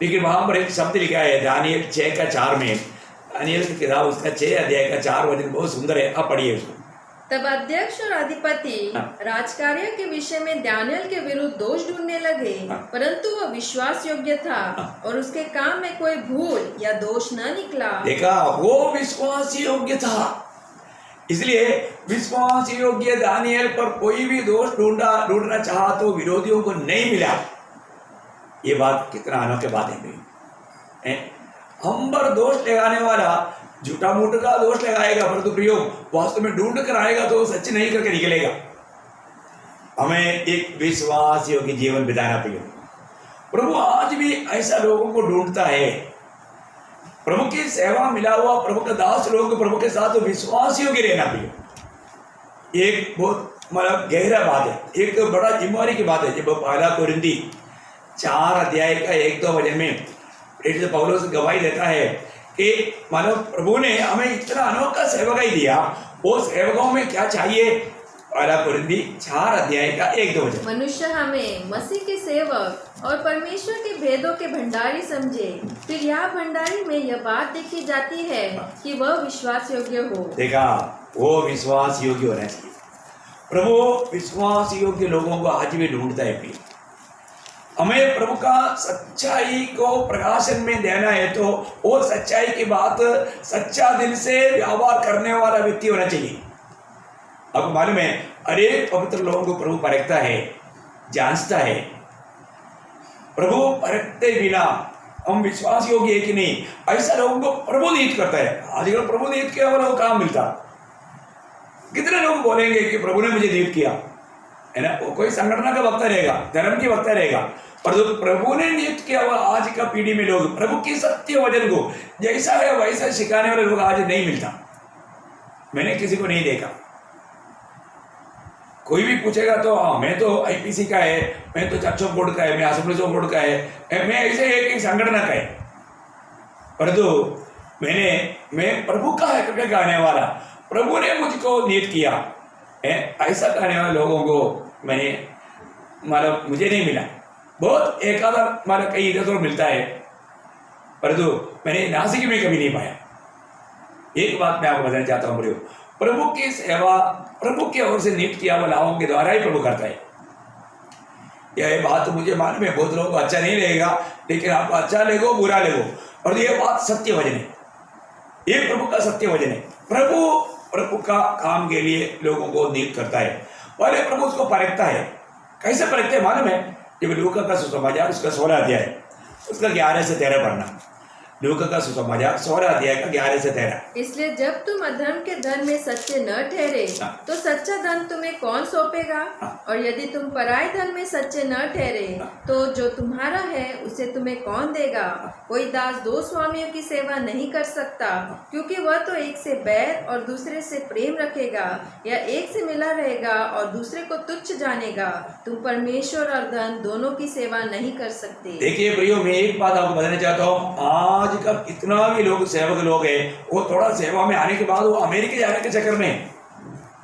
लेकिन वहां पर एक शब्द लिखा है दानियल 6 का 4 में, दानियल की किताब उसका 6 अध्याय का 4 वचन बहुत सुंदर है। आप पढ़िए उसको। तब अध्यक्ष और अधिपति राजकार्य के विषय में दानियल के विरुद्ध दोष ढूंढने लगे, परंतु वह विश्वास योग्य था और उसके काम में कोई भूल या दोष न निकला। देखा, वो विश्वास योग्य था, इसलिए विश्वास योग्य दानियल पर कोई भी दोष ढूंढना चाहा तो विरोधियों को नहीं मिला। ये बात कितना अनोखी बात है। हम पर दोष लगाने वाला झूठा मूठ का दोष लगाएगा, परंतु प्रियो वास्तव में ढूंढ कर आएगा तो सच नहीं करके निकलेगा। हमें एक विश्वास योग्य जीवन बिताना प्रियो। प्रभु आज भी ऐसा लोगों को ढूंढता है। प्रभु की सेवा मिला हुआ प्रभु का दास लोग प्रभु के साथ विश्वास योग्य रहना प्रियो एक बहुत मतलब गहरा बात है, एक बड़ा जिम्मेवारी की बात है। जब पहला कोरिन्थी 4 अध्याय का 1-2 वचन में पौलुस गवाही देता है कि मानो प्रभु ने हमें इतना अनोखा सेवकाई दिया, वो सेवकों में क्या चाहिए। पहला कोरिन्थी 4 अध्याय का 1-2 वचन। मनुष्य हमें मसीह के सेवक और परमेश्वर के भेदों के भंडारी समझे, फिर यह भंडारी में यह बात देखी जाती है कि वह विश्वास योग्य हो। देखा, वो विश्वास योग्य होना चाहिए। प्रभु विश्वास योग्य लोगों को आज भी ढूंढता है। फिर हमें प्रभु का सच्चाई को प्रकाशन में देना है तो वो सच्चाई की बात सच्चा दिल से व्यवहार करने वाला व्यक्ति होना चाहिए। आपको मालूम है, अनेक पवित्र लोगों को प्रभु परखता है, जांचता है। प्रभु परखते बिना हम विश्वास योग्य है कि नहीं, ऐसा लोगों को प्रभु नियुक्त करता है। आजकल प्रभु नियुक्त किया वाला काम मिलता। कितने लोग बोलेंगे कि प्रभु ने मुझे नियुक्त किया, है ना? वो कोई संगठन का वक्ता रहेगा, धर्म की वक्ता रहेगा, पर जो प्रभु ने नियुक्त किया हुआ आज का पीढ़ी में लोग प्रभु की सत्य वचन को जैसा है वैसा सिखाने वाले लोग आज नहीं मिलता। मैंने किसी को नहीं देखा। कोई भी पूछेगा तो हाँ मैं तो आईपीसी का है, मैं तो चर्च ऑफ बोर्ड का है, मैं असेंबलीज ऑफ बोर्ड का है, मैं ऐसे एक संगठन का है, परंतु मैं प्रभु का है करके कहने वाला, प्रभु ने मुझको नियुक्त किया ऐसा कहने वाले लोगों को मैंने मतलब मुझे नहीं मिला। बहुत एक आधा मतलब कई इधर उधर मिलता है, परंतु मैंने नासिक में कभी नहीं पाया। एक बात मैं आपको बताना चाहता हूँ, प्रभु की सेवा प्रभु की ओर से नियुक्त किया हुआ लाभों के द्वारा ही प्रभु करता है। यह बात मुझे मालूम है बहुत लोगों को अच्छा नहीं लगेगा, लेकिन आपको अच्छा लगो बुरा लगो, और यह बात सत्य वचन है, ये प्रभु का सत्य वचन है। प्रभु का काम के लिए लोगों को नियुक्त करता है। पहले प्रभु उसको परखता है। कैसे परखते हैं मालूम है? जब लूका का सुसमाचार उसका 16 अध्याय उसका 11 से 13 पढ़ना। लूका का सुसमाचार 16 अध्याय का 11 से 13। इसलिए जब तुम अधर्म के धन में सच्चे न ठहरे तो सच्चा धन तुम्हें कौन सौंपेगा? और यदि तुम पराये धन में सच्चे न ठहरे तो जो तुम्हारा है उसे तुम्हें कौन देगा? कोई दास 2 स्वामियों की सेवा नहीं कर सकता, क्योंकि वह तो एक से बैर और दूसरे से प्रेम रखेगा, या एक से मिला रहेगा और दूसरे को तुच्छ जानेगा। तुम परमेश्वर और धन दोनों की सेवा नहीं कर सकते। देखिए प्रियो, मैं एक बात आपको बताना चाहता हूँ। आज का इतना भी लोग सेवक लोग हैं, वो थोड़ा सेवा में आने के बाद वो अमेरिका जाने के चक्कर में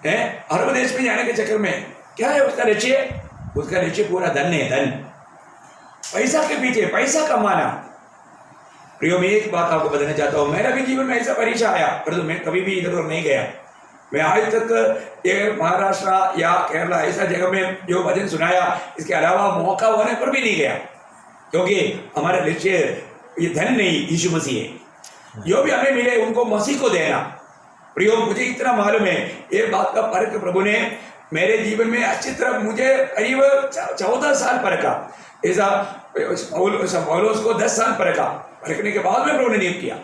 है, अरब देश में जाने के चक्कर में क्या है उसका लक्ष्य पूरा धन है, धन, पैसा के पीछे, पैसा कमाना। प्रियो, मैं एक बात आपको बताना चाहता हूँ, मेरा भी जीवन में ऐसा परीक्षा आया, परंतु मैं कभी भी इधर उधर नहीं गया। मैं आज तक ये महाराष्ट्र या केरला ऐसा जगह में जो भजन सुनाया, इसके अलावा मौका होने पर भी नहीं गया, क्योंकि हमारा लक्ष्य ये धन नहीं, यीशु मसीह है। जो भी हमें मिले उनको मसीह को देना। प्रियो, मुझे इतना मालूम है, ये बात का फर्क प्रभु ने मेरे जीवन में अच्छी तरह मुझे करीब 14 साल परखा। ऐसा पौलुस को 10 साल परखा, परखने के बाद में प्रभु ने नियुक्त किया।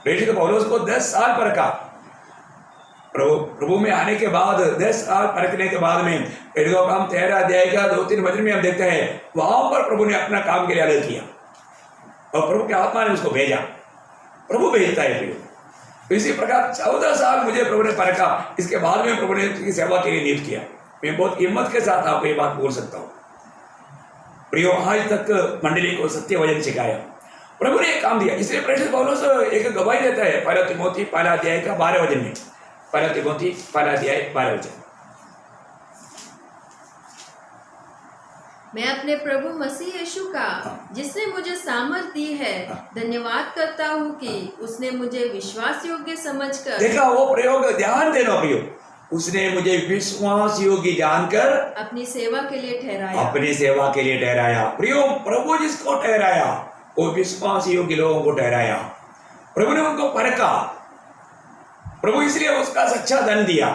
प्रेषित पौलुस को 10 साल परखा। प्रभु में आने के बाद 10 साल परखने के बाद में प्रेरितों का काम 13 अध्याय का 2-3 वचन में हम देखते हैं, वहां पर प्रभु ने अपना काम के लिए अलग किया और प्रभु के आत्मा ने उसको भेजा। प्रभु भेजता है प्रियो। इसी प्रकार 14 साल मुझे प्रभु ने परखा, इसके बाद में प्रभु ने उसकी सेवा के लिए नियुक्त किया। मैं बहुत हिम्मत के साथ आपको ये बात बोल सकता हूँ प्रियो, आज तक मंडली को सत्य वचन सिखाया, प्रभु ने एक काम दिया। इसलिए प्रेषित पौलुस एक गवाही देता है 1 तीमुथी 1 अध्याय का 12 वचन में। 1 तीमुथी 1 अध्याय 12 वचन। मैं अपने प्रभु मसीह यीशु का, जिसने मुझे सामर्थ दी है, धन्यवाद करता हूँ कि उसने मुझे विश्वास योग्य समझकर, देखा वो प्रयोग, ध्यान देना प्रियो, उसने मुझे विश्वास योग्य जानकर अपनी सेवा के लिए ठहराया। अपनी सेवा के लिए ठहराया। प्रियो, प्रभु जिसको ठहराया वो विश्वास योग्य लोगों को ठहराया। प्रभु ने उनको परखा, प्रभु इसलिए उसका सच्चा धन दिया।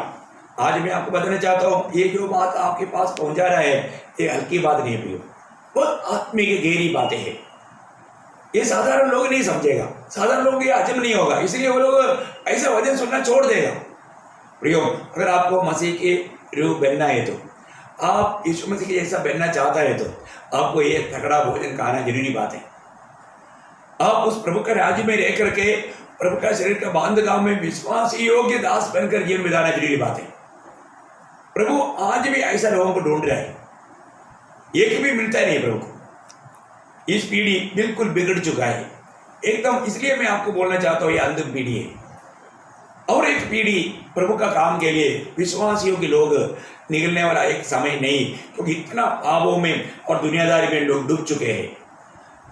आज मैं आपको बताना चाहता हूँ, ये जो बात आपके पास पहुंचा रहा है, ये हल्की बात नहीं है प्रियो, बहुत आत्मिक गहरी बातें हैं। ये साधारण लोग नहीं समझेगा, साधारण लोग ये हजम नहीं होगा, इसलिए वो लोग ऐसा वचन सुनना छोड़ देगा। प्रियो, अगर आपको मसीह के रूप बनना है तो, आप यीशु मसीह के जैसा बनना चाहता है तो आपको ये तगड़ा भोजन खाना जरूरी बात है। आप उस प्रभु का राज्य में रह करके प्रभु का शरीर का बांधगांव में विश्वास योग्य दास बनकर जीवन बिताना जरूरी बात है। प्रभु आज भी ऐसा लोगों को ढूंढ रहा है, एक भी मिलता नहीं प्रभु को। इस पीढ़ी बिल्कुल बिगड़ चुका है एकदम, इसलिए मैं आपको बोलना चाहता हूँ, ये अंतिम पीढ़ी है। और एक पीढ़ी प्रभु का काम के लिए विश्वास योग्य लोग निकलने वाला एक समय नहीं, क्योंकि इतना पापों में और दुनियादारी में लोग डूब चुके हैं।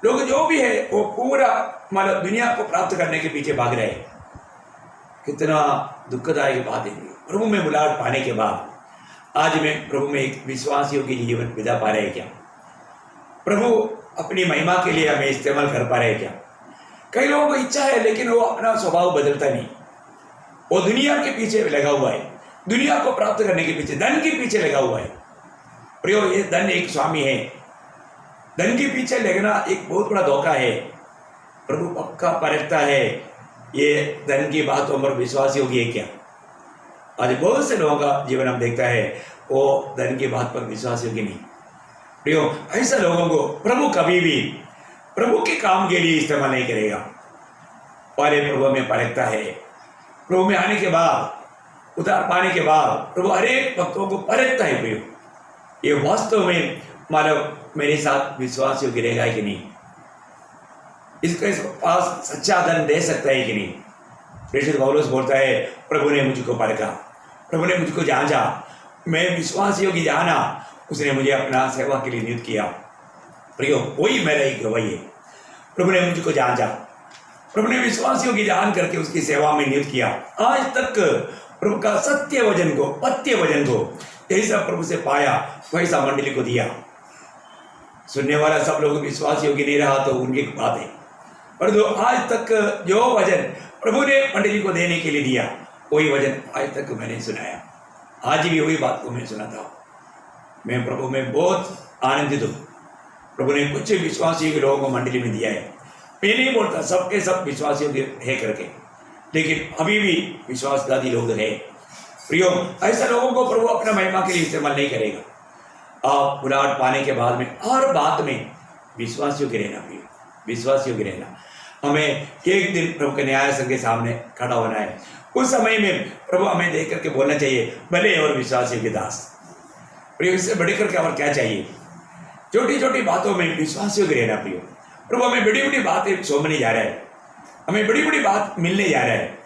लोग जो भी है वो पूरा मतलब दुनिया को प्राप्त करने के पीछे भाग रहे हैं। कितना दुखदायक बात है। प्रभु में बुलाहट पाने के बाद आज मैं प्रभु में एक विश्वास योग्य जीवन बिता पा रहे हैं क्या? प्रभु अपनी महिमा के लिए हमें इस्तेमाल कर पा रहे हैं क्या? कई लोगों को इच्छा है लेकिन वो अपना स्वभाव बदलता नहीं, वो दुनिया के पीछे लगा हुआ है, दुनिया को प्राप्त करने के पीछे, धन के पीछे लगा हुआ है। प्रियो, ये धन एक स्वामी है, धन के पीछे लगना एक बहुत बड़ा धोखा है। प्रभु पक्का परखता है ये धन की बातों पर विश्वास योग्य है क्या। आज बहुत से लोगों का जीवन हम देखता है वो धन की बात पर विश्वास योग्य नहीं। प्रियो, ऐसे लोगों को प्रभु कभी भी प्रभु के काम के लिए इस्तेमाल नहीं करेगा। पहले प्रभु में परखता है, प्रभु में आने के बाद, उतार पाने के बाद प्रभु हर एक भक्तों को परखता है। प्रियो, ये वास्तव में मानव मेरे साथ विश्वास योग्य रहेगा कि नहीं, इसके पास सच्चा धन दे सकता है कि नहीं। प्रेषित पौलुस बोलता है, प्रभु ने मुझको परखा, प्रभु ने मुझको जांचा, मैं विश्वास योग्य जाना, उसने मुझे अपना सेवा के लिए नियुक्त किया। प्रियो, वही मेरा एक गवाही है। प्रभु ने मुझको जांचा, प्रभु ने विश्वास योग्य जान करके उसकी सेवा में नियुक्त किया। आज तक प्रभु का सत्य वचन को, पत्य वचन को जैसा प्रभु से पाया वैसा मंडली को दिया। सुनने वाला सब लोग विश्वास योग्य नहीं रहा तो उनकी बात है, परंतु आज तक जो वचन प्रभु ने मंडली को देने के लिए दिया वही वचन आज तक मैंने सुनाया। आज भी वही बात को मैं सुनाता हूँ। मैं प्रभु में बहुत आनंदित हूँ। प्रभु ने कुछ विश्वास योग्य लोगों को मंडली में दिया है। मैं नहीं बोलता सबके सब विश्वास योग्य है करके, लेकिन अभी भी विश्वासघाती लोग हैं। प्रियो, ऐसा लोगों को प्रभु अपना महिमा के लिए इस्तेमाल नहीं करेगा। आप बुलाहट पाने के बाद में हर बात में विश्वास योग्य रहना, प्रियो, विश्वास योग्य रहना। हमें एक दिन प्रभु के न्याय संघ के सामने खड़ा होना है। उस समय में प्रभु हमें देख करके बोलना चाहिए, भले और विश्वास योग्य दास। प्रियो, इससे बढ़कर के और क्या चाहिए? छोटी छोटी बातों में विश्वास योग्य रहना। प्रियो, प्रभु हमें बड़ी बड़ी बातें सौंपने जा रहा है, हमें बड़ी बड़ी बात मिलने जा रहा है।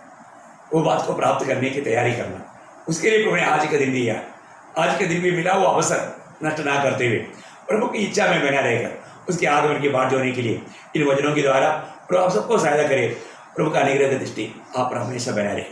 वो बात को प्राप्त करने की तैयारी करना, उसके लिए प्रभु ने आज का दिन दिया। आज के दिन भी मिला हुआ अवसर नष्ट ना करते हुए प्रभु की इच्छा में बना रहेगा उसके आगमन की बाट जोड़ने के लिए इन वचनों के द्वारा प्रभु आप सबको सहायता करे। प्रभु का अनुग्रह की दृष्टि आप पर हमेशा बना रहे।